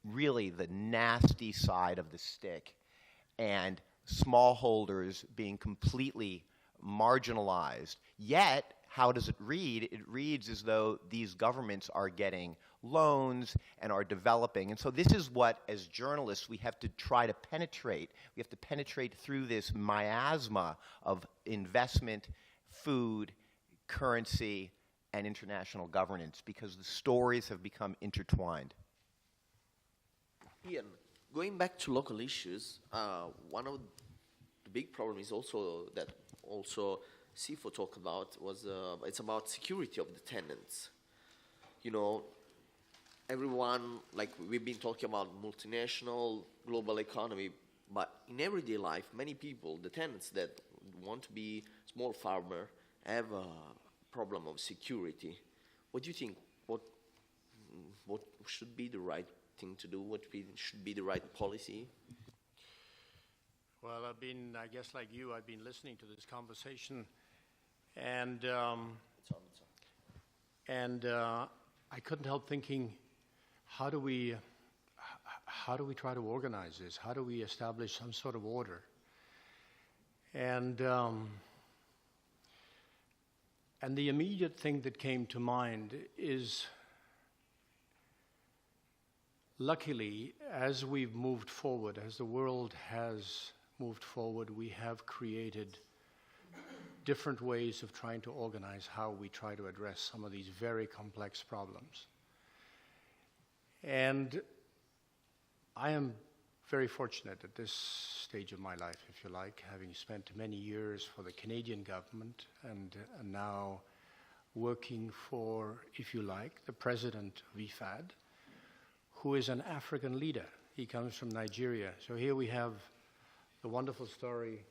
really the nasty side of the stick, and smallholders being completely marginalized. Yet, how does it read? It reads as though these governments are getting loans and are developing. And so this is what, as journalists, we have to try to penetrate. We have to penetrate through this miasma of investment, food, currency, and international governance, because the stories have become intertwined. Ian, going back to local issues, one of the big problems is also that also Sifo talked about was it's about security of the tenants. You know, everyone, like we've been talking about multinational, global economy, but in everyday life, many people, the tenants that want to be small farmer, have a problem of security. What do you think? What should be the right thing to do? What should be the right policy? Well, I guess like you, I've been listening to this conversation, and I couldn't help thinking, how do we try to organize this? How do we establish some sort of order? And the immediate thing that came to mind is, luckily, as we've moved forward, as the world has moved forward, we have created different ways of trying to organize how we try to address some of these very complex problems. And I am very fortunate at this stage of my life, if you like, having spent many years for the Canadian government and now working for, if you like, the president of IFAD, who is an African leader. He comes from Nigeria. So here we have the wonderful story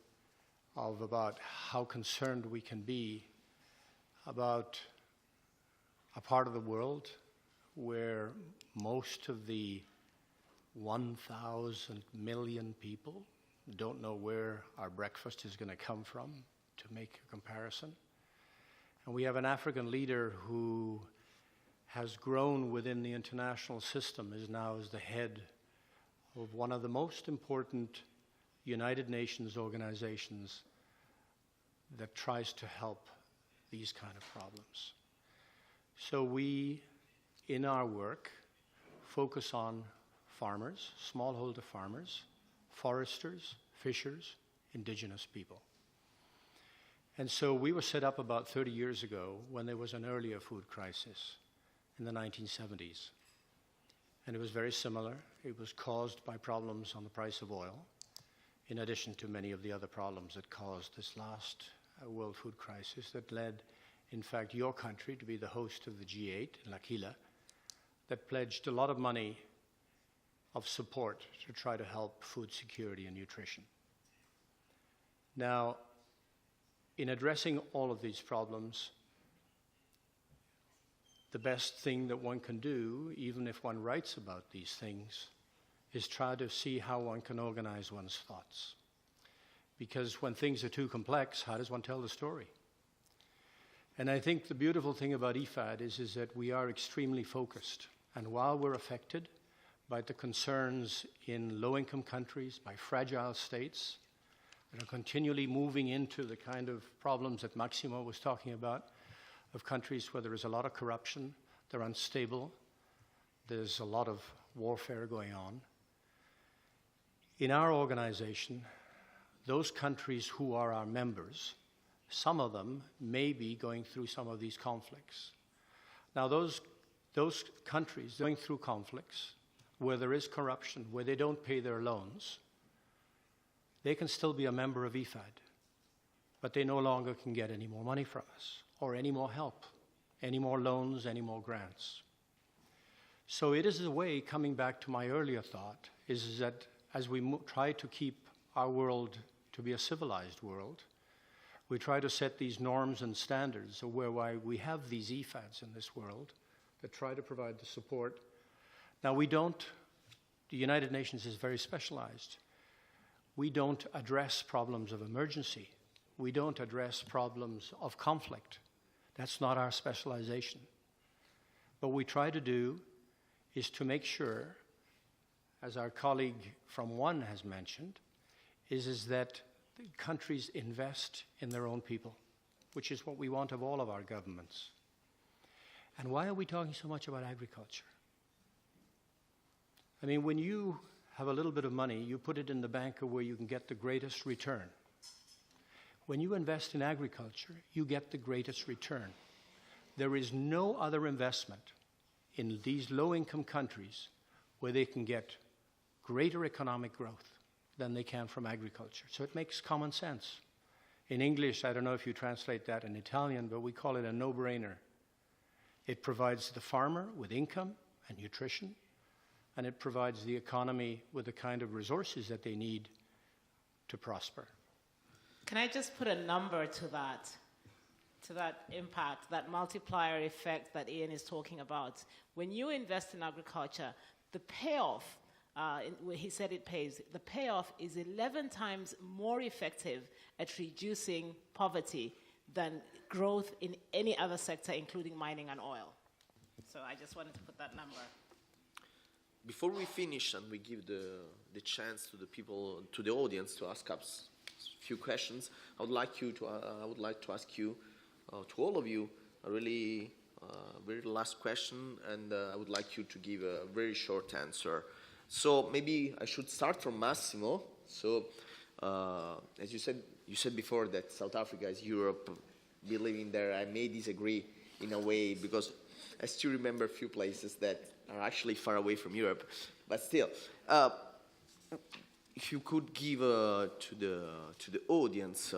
of about how concerned we can be about a part of the world where most of the 1,000 million people don't know where our breakfast is going to come from, to make a comparison. And we have an African leader who has grown within the international system, is now as the head of one of the most important United Nations organizations that tries to help these kind of problems. So we, in our work, focus on farmers, smallholder farmers, foresters, fishers, indigenous people. And so we were set up about 30 years ago when there was an earlier food crisis in the 1970s. And it was very similar. It was caused by problems on the price of oil, in addition to many of the other problems that caused this last world food crisis that led, in fact, your country to be the host of the G8 in L'Aquila, that pledged a lot of money of support to try to help food security and nutrition. Now, in addressing all of these problems, the best thing that one can do, even if one writes about these things, is try to see how one can organize one's thoughts. Because when things are too complex, how does one tell the story? And I think the beautiful thing about IFAD is that we are extremely focused. And while we're affected by the concerns in low-income countries, by fragile states that are continually moving into the kind of problems that Maximo was talking about, of countries where there is a lot of corruption, they're unstable, there's a lot of warfare going on. In our organization, those countries who are our members, some of them may be going through some of these conflicts. Now, those countries going through conflicts where there is corruption, where they don't pay their loans, they can still be a member of IFAD, but they no longer can get any more money from us, or any more help, any more loans, any more grants. So it is a way, coming back to my earlier thought, is that as we try to keep our world to be a civilized world, we try to set these norms and standards of whereby we have these IFADs in this world that try to provide the support. Now the United Nations is very specialized. We don't address problems of emergency. We don't address problems of conflict. That's not our specialization. What we try to do is to make sure, as our colleague from ONE has mentioned, is that the countries invest in their own people. which is what we want of all of our governments. And why are we talking so much about agriculture? I mean, when you have a little bit of money, you put it in the bank where you can get the greatest return. When you invest in agriculture, you get the greatest return. There is no other investment in these low-income countries where they can get greater economic growth than they can from agriculture. So it makes common sense. In English, I don't know if you translate that in Italian, but we call it a no-brainer. It provides the farmer with income and nutrition, and it provides the economy with the kind of resources that they need to prosper. Can I just put a number to that impact, that multiplier effect that Ian is talking about? When you invest in agriculture, the payoff, where he said it pays, the payoff is 11 times more effective at reducing poverty than growth in any other sector, including mining and oil. So I just wanted to put that number. Before we finish and we give the chance to the people, to the audience to ask us a few questions, I would like to ask you, to all of you, a really very last question, and I would like you to give a very short answer. So maybe I should start from Massimo. So as you said before that South Africa is Europe, believing there, I may disagree in a way because I still remember a few places that are actually far away from Europe, but still, if you could give to the audience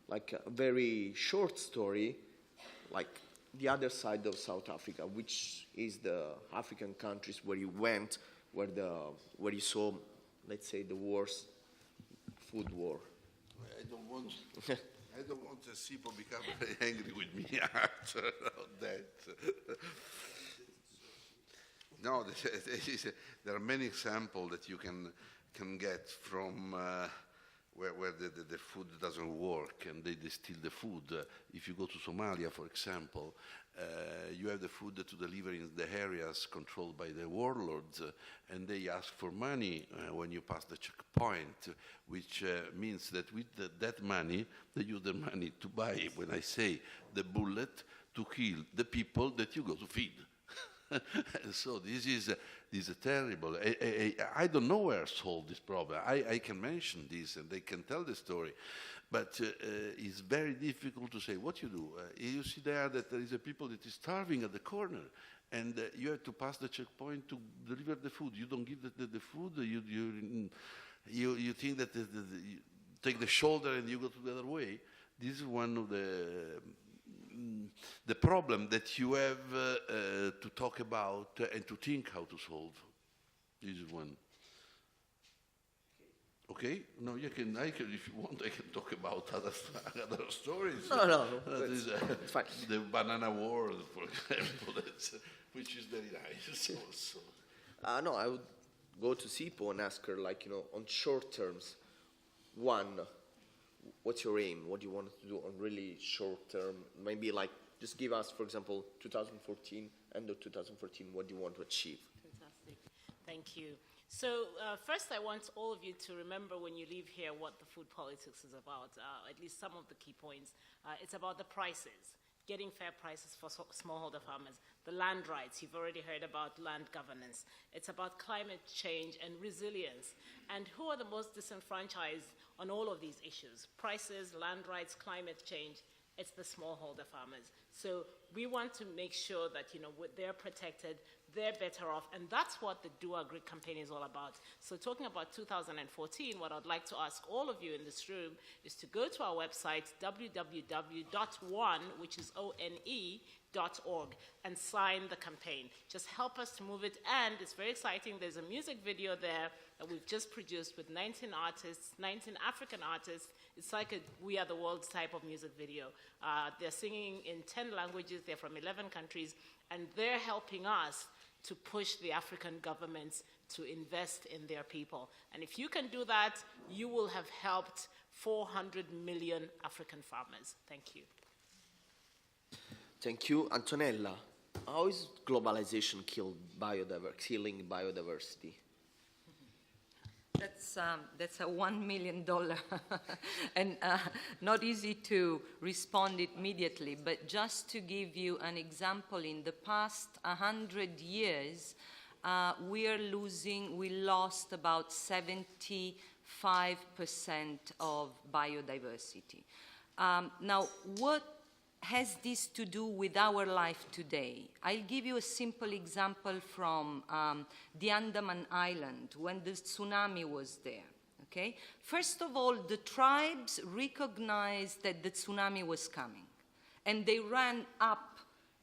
like a very short story, like the other side of South Africa, which is the African countries where you went, where you saw, let's say, the worst food war. I don't want Sipo become very angry with me after that. No, there are many examples that you can get from where the food doesn't work and they steal the food. If you go to Somalia, for example, you have the food to deliver in the areas controlled by the warlords, and they ask for money when you pass the checkpoint, which means that with that money, they use the money to buy, when I say the bullet, to kill the people that you go to feed. So this is terrible. I don't know where to solve this problem. I can mention this and they can tell the story, but it's very difficult to say what you do. You see there that there is a people that is starving at the corner, and you have to pass the checkpoint to deliver the food. You don't give the food. You think that you take the shoulder and you go to the other way. This is one of the problem that you have to talk about and to think how to solve. This is one. Okay? No, I can, if you want, I can talk about other stories. No, It's fine. The banana war, for example, which is very nice also. No, I would go to Sipo and ask her, like, on short terms, one, what's your aim? What do you want to do on really short term? Maybe like, just give us, for example, 2014, end of 2014, what do you want to achieve? Fantastic. Thank you. So first I want all of you to remember when you leave here what the food politics is about, at least some of the key points. It's about the prices, getting fair prices for smallholder farmers, the land rights, you've already heard about land governance. It's about climate change and resilience. And who are the most disenfranchised on all of these issues? Prices, land rights, climate change. It's the smallholder farmers. So we want to make sure that they're protected, they're better off, and that's what the Do Agri campaign is all about. So talking about 2014, what I'd like to ask all of you in this room is to go to our website, www.one, which is ONE.org, and sign the campaign. Just help us to move it, and it's very exciting. There's a music video there that we've just produced with 19 artists, 19 African artists. It's like a We Are the World type of music video. They're singing in 10 languages. They're from 11 countries, and they're helping us to push the African governments to invest in their people. And if you can do that, you will have helped 400 million African farmers. Thank you. Thank you. Antonella, how is globalization killing biodiversity? That's a $1 million and not easy to respond immediately. But just to give you an example, in the past 100 years, we lost about 75% of biodiversity. Now, what has this to do with our life today? I'll give you a simple example from the Andaman Island when the tsunami was there. Okay? First of all, the tribes recognized that the tsunami was coming, and they ran up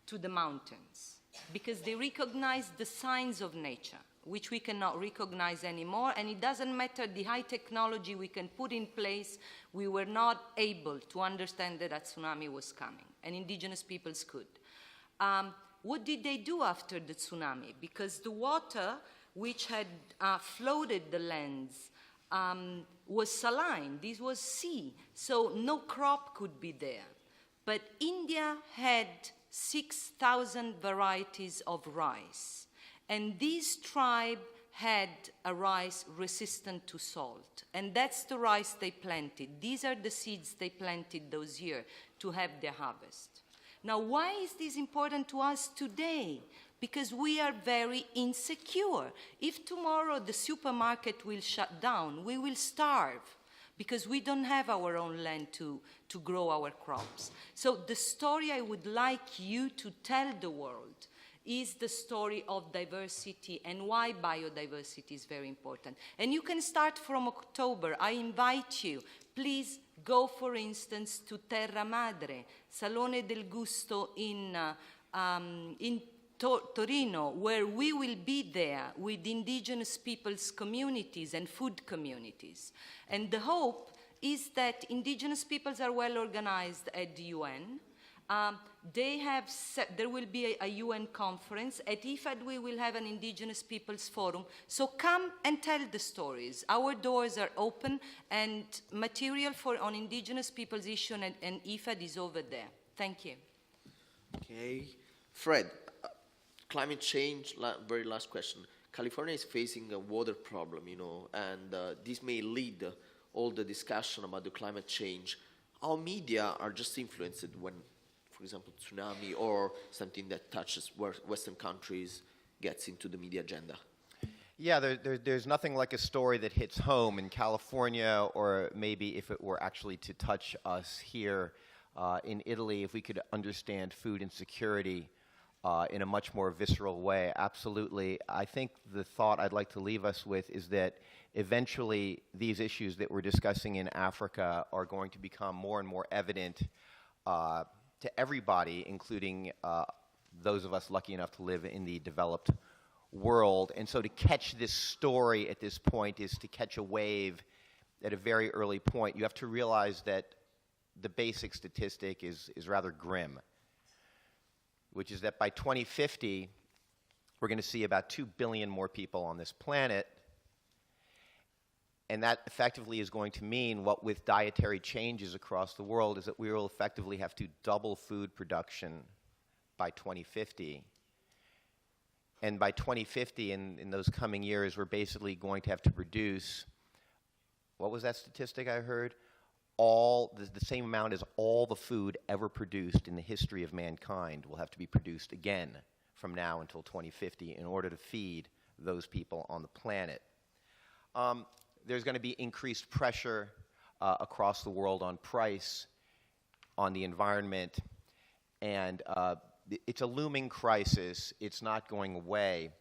to the mountains because they recognized the signs of nature, which we cannot recognize anymore, and it doesn't matter the high technology we can put in place, we were not able to understand that a tsunami was coming, and indigenous peoples could. What did they do after the tsunami? Because the water, which had flooded the lands, was saline. This was sea, so no crop could be there. But India had 6,000 varieties of rice. And this tribe had a rice resistant to salt. And that's the rice they planted. These are the seeds they planted those years to have their harvest. Now, why is this important to us today? Because we are very insecure. If tomorrow the supermarket will shut down, we will starve because we don't have our own land to grow our crops. So the story I would like you to tell the world is the story of diversity and why biodiversity is very important. And you can start from October. I invite you, please go, for instance, to Terra Madre, Salone del Gusto in Torino, where we will be there with indigenous peoples' communities and food communities. And the hope is that indigenous peoples are well organized at the UN. There will be a UN conference. At IFAD, we will have an Indigenous Peoples Forum. So come and tell the stories. Our doors are open, and material on Indigenous Peoples issue and IFAD is over there. Thank you. Okay. Fred, climate change, very last question. California is facing a water problem, and this may lead all the discussion about the climate change. Our media are just influenced when, for example, tsunami or something that touches Western countries gets into the media agenda. Yeah, there's nothing like a story that hits home in California, or maybe if it were actually to touch us here in Italy, if we could understand food insecurity in a much more visceral way. Absolutely. I think the thought I'd like to leave us with is that eventually these issues that we're discussing in Africa are going to become more and more evident to everybody, including those of us lucky enough to live in the developed world. And so to catch this story at this point is to catch a wave at a very early point. You have to realize that the basic statistic is rather grim, which is that by 2050, we're going to see about 2 billion more people on this planet. And that effectively is going to mean, what with dietary changes across the world, is that we will effectively have to double food production by 2050. And by 2050, in those coming years, we're basically going to have to produce, what was that statistic I heard? The same amount as all the food ever produced in the history of mankind will have to be produced again from now until 2050 in order to feed those people on the planet. There's going to be increased pressure across the world on price, on the environment, and it's a looming crisis. It's not going away.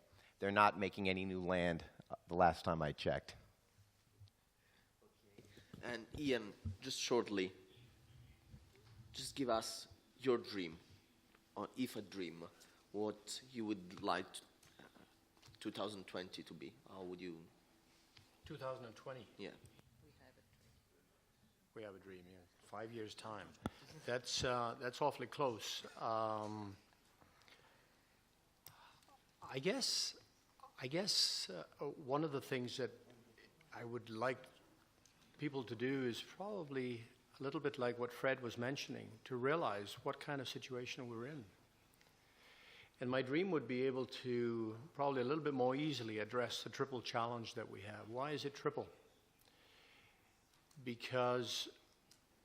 They're not making any new land the last time I checked. And Ian, just shortly, just give us your dream, or if a dream, what you would like 2020 to be. How would you? 2020. Yeah. We have a dream, yeah. 5 years' time. That's awfully close. I guess one of the things that I would like people to do is probably a little bit like what Fred was mentioning, to realize what kind of situation we're in. And my dream would be able to probably a little bit more easily address the triple challenge that we have. Why is it triple? Because,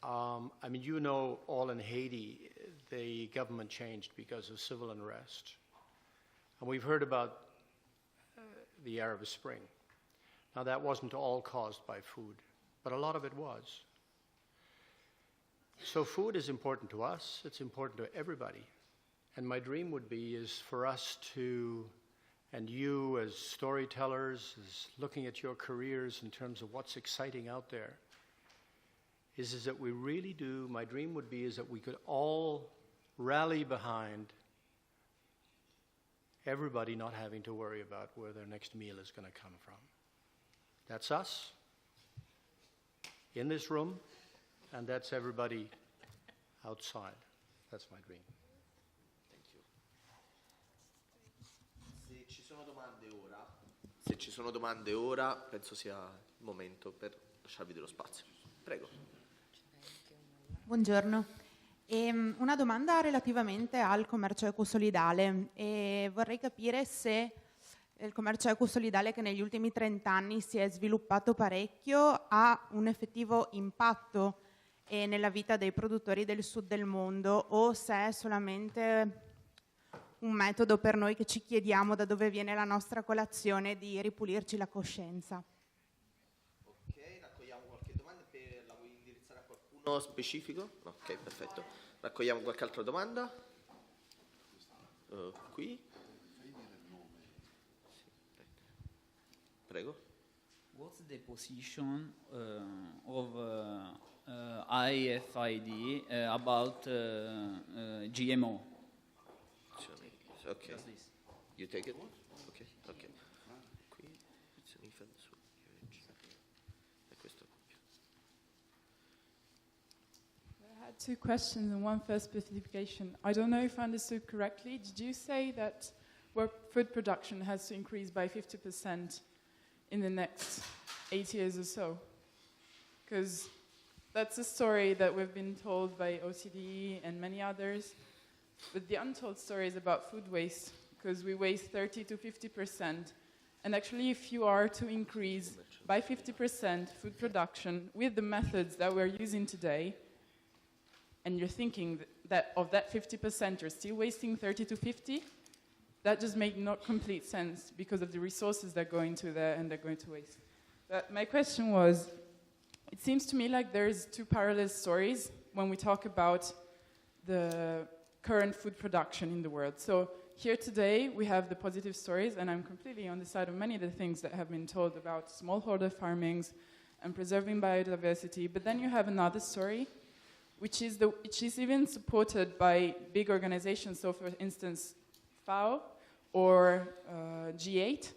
I mean, you know, all in Haiti, the government changed because of civil unrest. And we've heard about the Arab Spring. Now, that wasn't all caused by food, but a lot of it was. So food is important to us, it's important to everybody. And my dream would be is for us to, and you as storytellers, as looking at your careers in terms of what's exciting out there, is that we really do, my dream would be is that we could all rally behind everybody not having to worry about where their next meal is going to come from. That's us in this room, and that's everybody outside. That's my dream. Se ci sono domande ora, penso sia il momento per lasciarvi dello spazio. Prego. Buongiorno. Una domanda relativamente al commercio ecosolidale e vorrei capire se il commercio ecosolidale che negli ultimi 30 anni si è sviluppato parecchio ha un effettivo impatto nella vita dei produttori del sud del mondo o se è solamente un metodo per noi che ci chiediamo da dove viene la nostra colazione di ripulirci la coscienza. Ok, raccogliamo qualche domanda, la vuoi indirizzare a qualcuno specifico? No, ok, perfetto. Raccogliamo qualche altra domanda? Qui? Prego. What's the position of IFID about GMO? Okay. Just this. You take it? Okay, okay. Qui, it's an infant su e questo. I had two questions and one first specification. I don't know if I understood correctly. Did you say that food production has to increase by 50% in the next 8 years or so? Because that's a story that we've been told by OCDE and many others. But the untold story is about food waste, because we waste 30 to 50%. And actually, if you are to increase by 50% food production with the methods that we're using today, and you're thinking that of that 50%, you're still wasting 30 to 50, that just makes not complete sense because of the resources that go into there and they're going to waste. But my question was, it seems to me like there's two parallel stories when we talk about the current food production in the world. So here today we have the positive stories, and I'm completely on the side of many of the things that have been told about smallholder farmings and preserving biodiversity. But then you have another story, which is even supported by big organizations. So for instance, FAO or G8.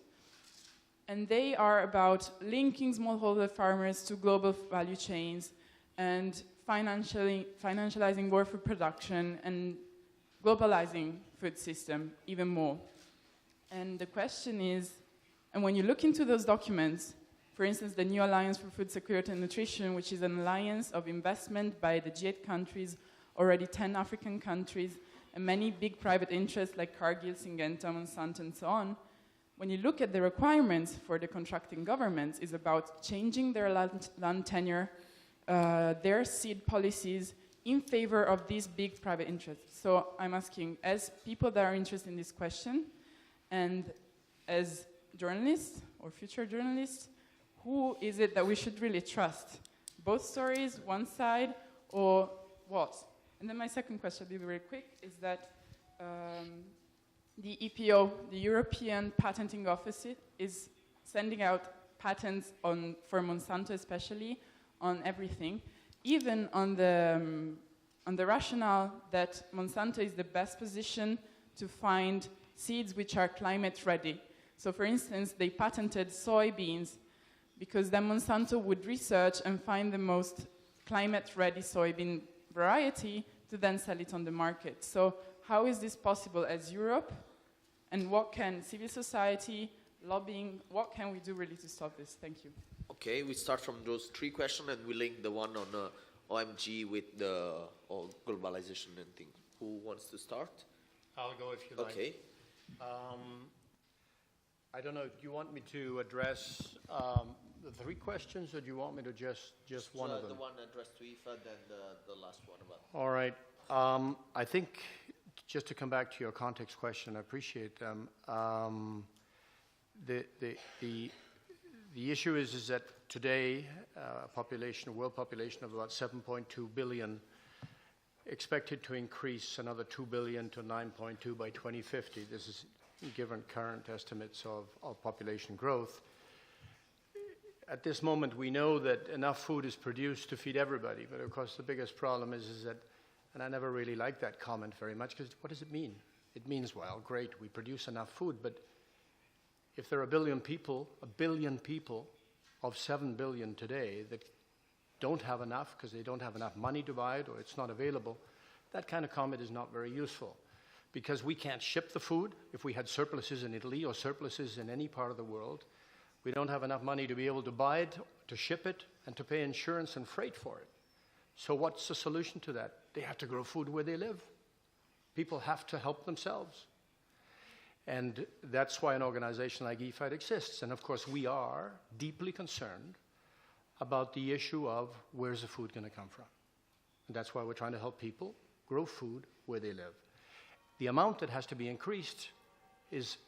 And they are about linking smallholder farmers to global value chains and financializing world food production and globalizing food system even more. And the question is, and when you look into those documents, for instance, the New Alliance for Food Security and Nutrition, which is an alliance of investment by the G8 countries, already 10 African countries, and many big private interests like Cargill, Syngenta, Monsanto, and so on, when you look at the requirements for the contracting governments, is about changing their land tenure, their seed policies, in favor of these big private interests. So I'm asking, as people that are interested in this question, and as journalists or future journalists, who is it that we should really trust? Both stories, one side, or what? And then my second question, I'll be very quick, is that the EPO, the European Patenting Office, is sending out patents for Monsanto especially, on everything. Even on the rationale that Monsanto is the best position to find seeds which are climate ready. So for instance, they patented soybeans because then Monsanto would research and find the most climate ready soybean variety to then sell it on the market. So how is this possible as Europe? And what can civil society, lobbying, what can we do really to stop this? Thank you. Okay, we start from those three questions and we link the one on OMG with the globalization and things. Who wants to start? I'll go if you like. Okay. I don't know, do you want me to address the three questions, or do you want me to just one of them? The one addressed to IFA, then the last one about... All right. I think, just to come back to your context question, I appreciate them. The issue is that today, a world population of about 7.2 billion, expected to increase another 2 billion to 9.2 by 2050. This is given current estimates of population growth. At this moment, we know that enough food is produced to feed everybody, but of course the biggest problem is that, and I never really liked that comment very much, because what does it mean? It means, well, great, we produce enough food, but if there are a billion people of 7 billion today that don't have enough because they don't have enough money to buy it or it's not available, that kind of comment is not very useful, because we can't ship the food. If we had surpluses in Italy or surpluses in any part of the world, we don't have enough money to be able to buy it, to ship it, and to pay insurance and freight for it. So what's the solution to that? They have to grow food where they live. People have to help themselves. And that's why an organization like IFAD exists. And of course, we are deeply concerned about the issue of where's the food going to come from. And that's why we're trying to help people grow food where they live. The amount that has to be increased is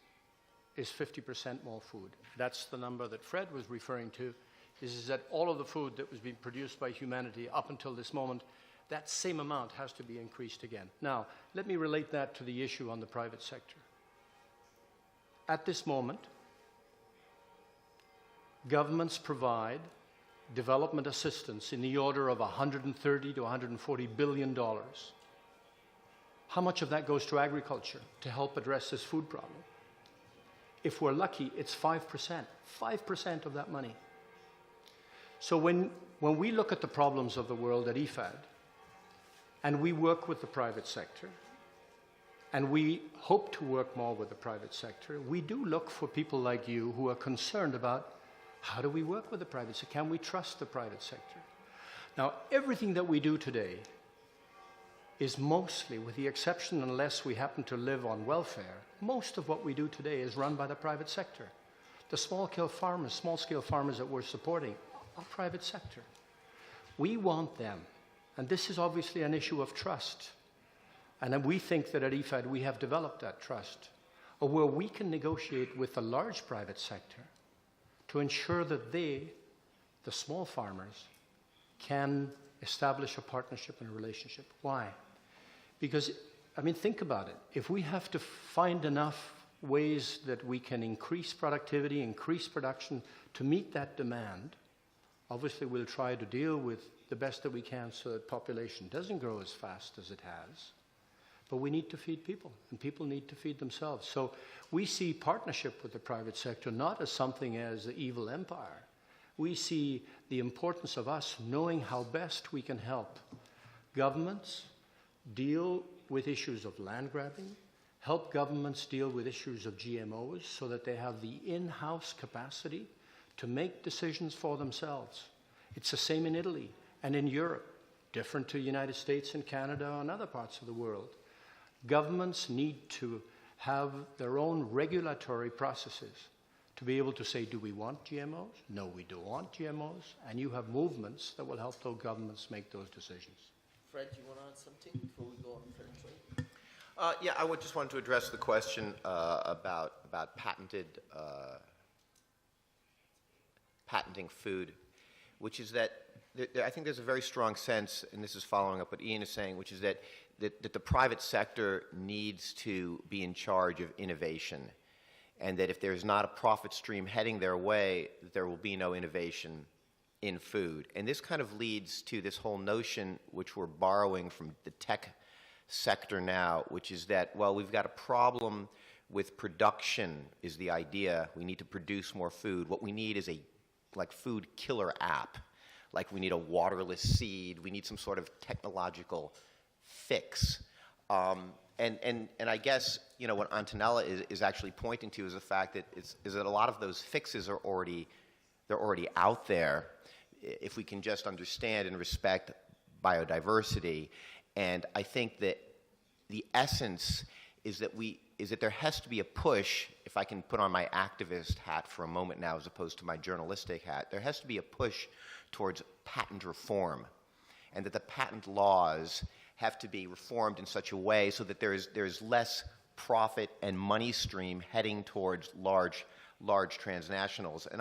50% more food. That's the number that Fred was referring to, is that all of the food that was being produced by humanity up until this moment, that same amount has to be increased again. Now, let me relate that to the issue on the private sector. At this moment, governments provide development assistance in the order of $130 to $140 billion. How much of that goes to agriculture to help address this food problem? If we're lucky, it's 5% of that money. So when we look at the problems of the world at IFAD, and we work with the private sector, and we hope to work more with the private sector, we do look for people like you who are concerned about how do we work with the private sector? Can we trust the private sector? Now, everything that we do today is mostly, with the exception unless we happen to live on welfare, most of what we do today is run by the private sector. The small-scale farmers that we're supporting are private sector. We want them, and this is obviously an issue of trust. And then we think that at IFAD we have developed that trust, or where we can negotiate with the large private sector to ensure that they, the small farmers, can establish a partnership and a relationship. Why? Because, I mean, think about it. If we have to find enough ways that we can increase productivity, increase production to meet that demand, obviously we'll try to deal with the best that we can so that population doesn't grow as fast as it has. But we need to feed people, and people need to feed themselves. So we see partnership with the private sector not as something as the evil empire. We see the importance of us knowing how best we can help governments deal with issues of land grabbing, help governments deal with issues of GMOs so that they have the in-house capacity to make decisions for themselves. It's the same in Italy and in Europe, different to the United States and Canada and other parts of the world. Governments need to have their own regulatory processes to be able to say, do we want GMOs? No, we don't want GMOs. And you have movements that will help those governments make those decisions. Fred, do you want to add something before we go on fair trade? Yeah, I would just want to address the question about patenting food, which is that I think there's a very strong sense, and this is following up what Ian is saying, which is that the private sector needs to be in charge of innovation, and that if there's not a profit stream heading their way, there will be no innovation in food. And this kind of leads to this whole notion, which we're borrowing from the tech sector now, which is that, well, we've got a problem with production is the idea. We need to produce more food. What we need is a food killer app. Like we need a waterless seed. We need some sort of technological fix. And I guess, you know, what Antonella is actually pointing to is the fact that is that a lot of those fixes are already out there if we can just understand and respect biodiversity. And I think that the essence is that there has to be a push, if I can put on my activist hat for a moment now as opposed to my journalistic hat, there has to be a push towards patent reform, and that the patent laws have to be reformed in such a way so that there's less profit and money stream heading towards large transnationals. And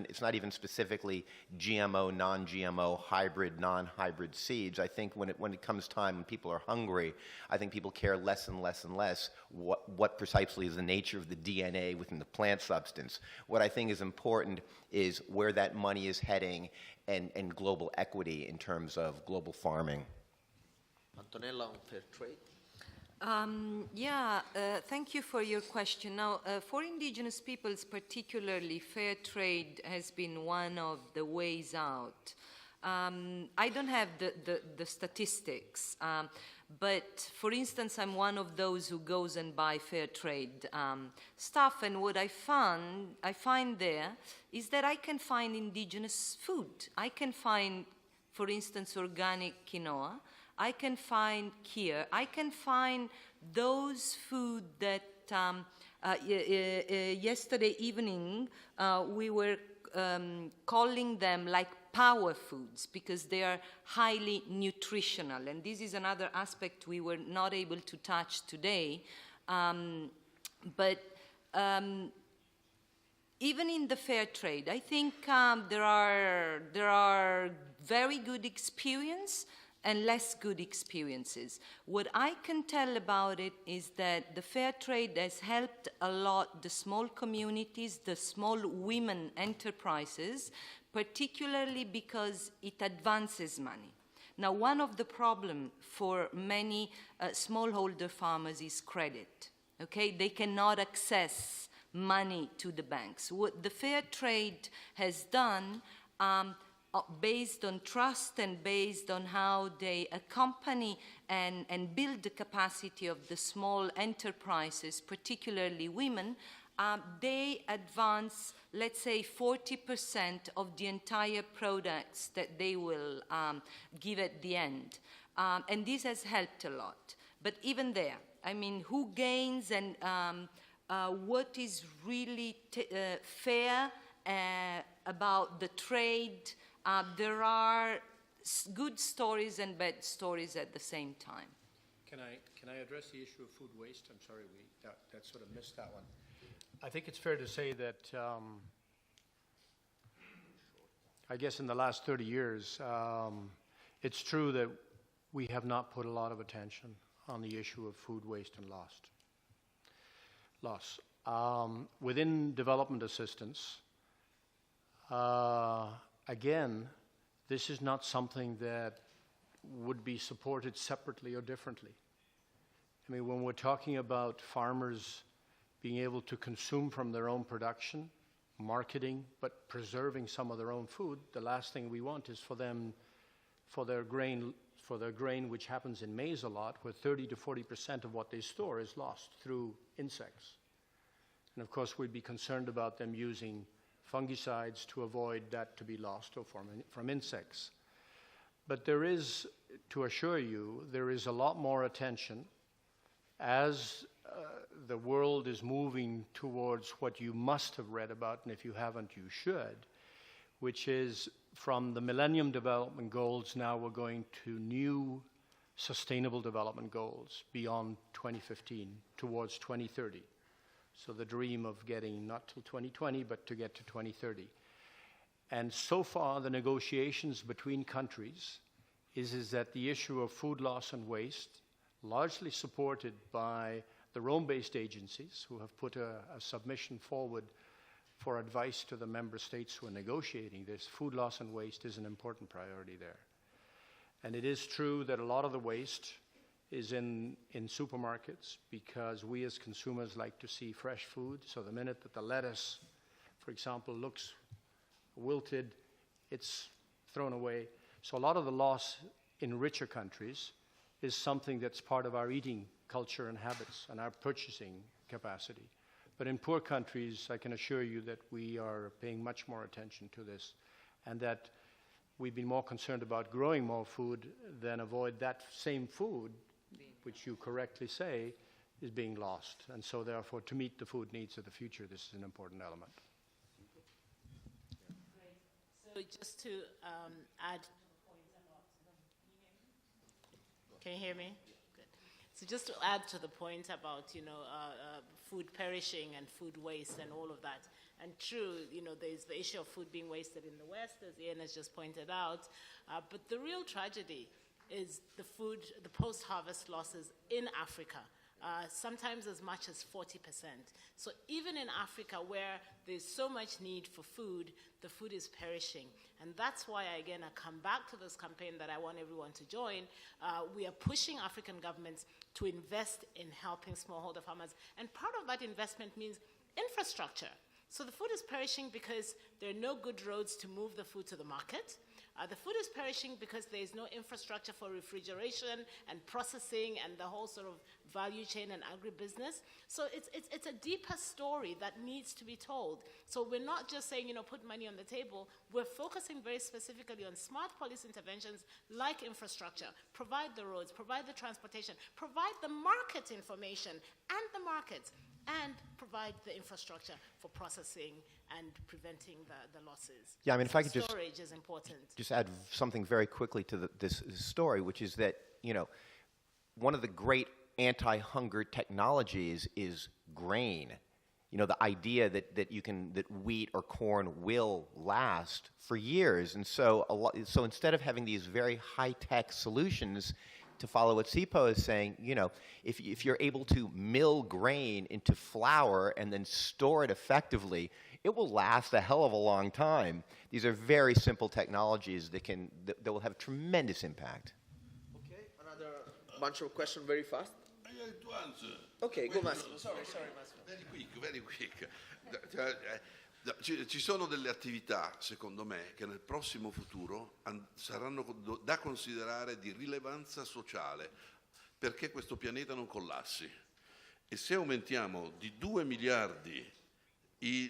it's not even specifically GMO, non-GMO, hybrid, non-hybrid seeds. I think when it comes time when people are hungry, I think people care less and less and less what precisely is the nature of the DNA within the plant substance. What I think is important is where that money is heading and global equity in terms of global farming. Antonella, on fair trade. Thank you for your question. Now, for indigenous peoples particularly, fair trade has been one of the ways out. I don't have the statistics, but for instance, I'm one of those who goes and buy fair trade stuff, and what I find there is that I can find indigenous food. I can find, for instance, organic quinoa. I can find kheer. I can find those food that yesterday evening we were calling them like power foods because they are highly nutritional. And this is another aspect we were not able to touch today. But even in the fair trade, I think there are very good experience and less good experiences. What I can tell about it is that the fair trade has helped a lot the small communities, the small women enterprises, particularly because it advances money. Now, one of the problems for many smallholder farmers is credit. Okay, they cannot access money to the banks. What the fair trade has done, based on trust and based on how they accompany and build the capacity of the small enterprises, particularly women, they advance, let's say, 40% of the entire products that they will give at the end. And this has helped a lot. But even there, I mean, who gains and what is really fair about the trade? There are good stories and bad stories at the same time. Can I address the issue of food waste? I'm sorry, that sort of missed that one. I think it's fair to say that I guess in the last 30 years, it's true that we have not put a lot of attention on the issue of food waste and loss. Within development assistance, again, this is not something that would be supported separately or differently. I mean, when we're talking about farmers being able to consume from their own production, marketing, but preserving some of their own food, the last thing we want is for them, for their grain, which happens in maize a lot, where 30 to 40% of what they store is lost through insects. And of course, we'd be concerned about them using fungicides to avoid that to be lost or from insects. But there is, to assure you, there is a lot more attention as the world is moving towards what you must have read about, and if you haven't, you should, which is from the Millennium Development Goals, now we're going to new Sustainable Development Goals beyond 2015 towards 2030. So the dream of getting not till 2020, but to get to 2030. And so far, the negotiations between countries is that the issue of food loss and waste, largely supported by the Rome-based agencies who have put a submission forward for advice to the member states who are negotiating this, food loss and waste is an important priority there. And it is true that a lot of the waste is in supermarkets because we as consumers like to see fresh food. So the minute that the lettuce, for example, looks wilted, it's thrown away. So a lot of the loss in richer countries is something that's part of our eating culture and habits and our purchasing capacity. But in poor countries, I can assure you that we are paying much more attention to this and that we've been more concerned about growing more food than avoid that same food, which you correctly say, is being lost. And so therefore, to meet the food needs of the future, this is an important element. So just to add, can you hear me? Good. So just to add to the point about, food perishing and food waste and all of that. And true, there's the issue of food being wasted in the West, as Ian has just pointed out. But the real tragedy is the post-harvest losses in Africa. Sometimes as much as 40%. So even in Africa, where there's so much need for food, the food is perishing. And that's why, I come back to this campaign that I want everyone to join. We are pushing African governments to invest in helping smallholder farmers. And part of that investment means infrastructure. So the food is perishing because there are no good roads to move the food to the market. The food is perishing because there is no infrastructure for refrigeration and processing and the whole sort of value chain and agribusiness. So it's a deeper story that needs to be told. So we're not just saying, put money on the table. We're focusing very specifically on smart policy interventions like infrastructure, provide the roads, provide the transportation, provide the market information and the markets, and provide the infrastructure for processing and preventing the losses. Yeah, if I could just storage is important. Just add something very quickly to this story, which is that, one of the great anti-hunger technologies is grain. The idea that wheat or corn will last for years. And so instead of having these very high-tech solutions, to follow what Sipo is saying, if you're able to mill grain into flour and then store it effectively, it will last a hell of a long time. These are very simple technologies that will have tremendous impact. Okay, another bunch of questions very fast. I have to answer. Okay, go Massimo. Sorry, Massimo. Very quick. Ci sono delle attività, secondo me, che nel prossimo futuro saranno da considerare di rilevanza sociale, perché questo pianeta non collassi. E se aumentiamo di 2 miliardi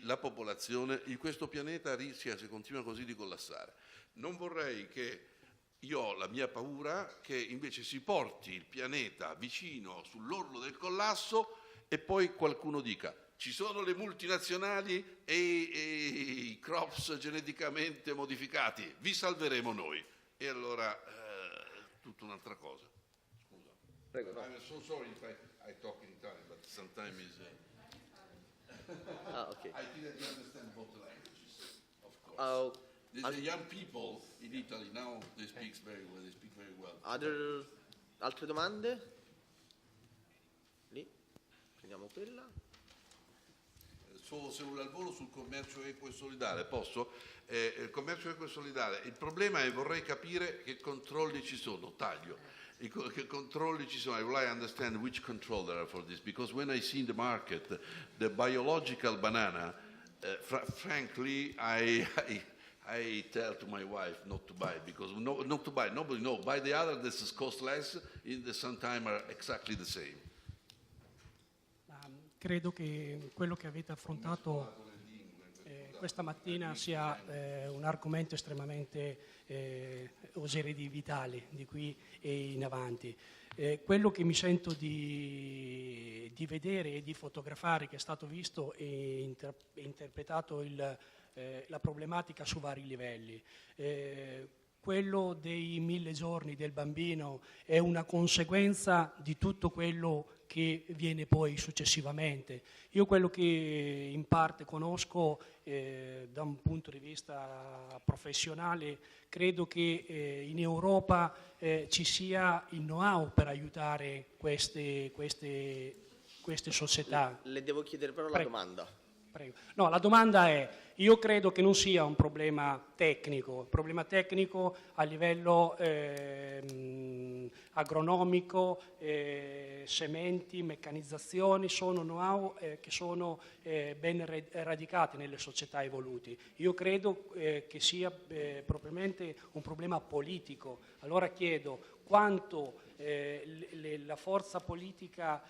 la popolazione, questo pianeta rischia, se continua così, di collassare. Non vorrei io ho la mia paura che invece si porti il pianeta vicino sull'orlo del collasso e poi qualcuno dica: ci sono le multinazionali e i crops geneticamente modificati, vi salveremo noi. E allora tutta un'altra cosa. Scusa. Prego. No. I'm so sorry if I talk in Italian, but sometimes Okay. I didn't understand both languages, of course. The young people in Italy now they speak very well. They speak very well. Altre domande? Lì, prendiamo quella. Solo se vuole al volo sul commercio equo e solidale, posso? Il commercio equo e solidale, il problema è vorrei capire che controlli ci sono, che controlli ci sono. I would like to understand which control there are for this, because when I see in the market the biological banana, frankly, I tell to my wife not to buy, because not to buy, nobody knows. Buy the other, this is cost less, in the sometime are exactly the same. Credo che quello che avete affrontato questa mattina sia un argomento estremamente, oserei dire, vitale di qui e in avanti. Quello che mi sento di vedere e di fotografare, che è stato visto e interpretato la problematica su vari livelli. Quello dei 1000 giorni del bambino è una conseguenza di tutto quello che viene poi successivamente. Io quello che in parte conosco da un punto di vista professionale, credo che in Europa ci sia il know-how per aiutare queste società. Le devo chiedere però la domanda. Prego. No, la domanda è: io credo che non sia un problema tecnico, il problema tecnico a livello agronomico, sementi, meccanizzazioni, sono know-how che sono ben radicati nelle società evoluti. Io credo che sia propriamente un problema politico. Allora chiedo quanto la forza politica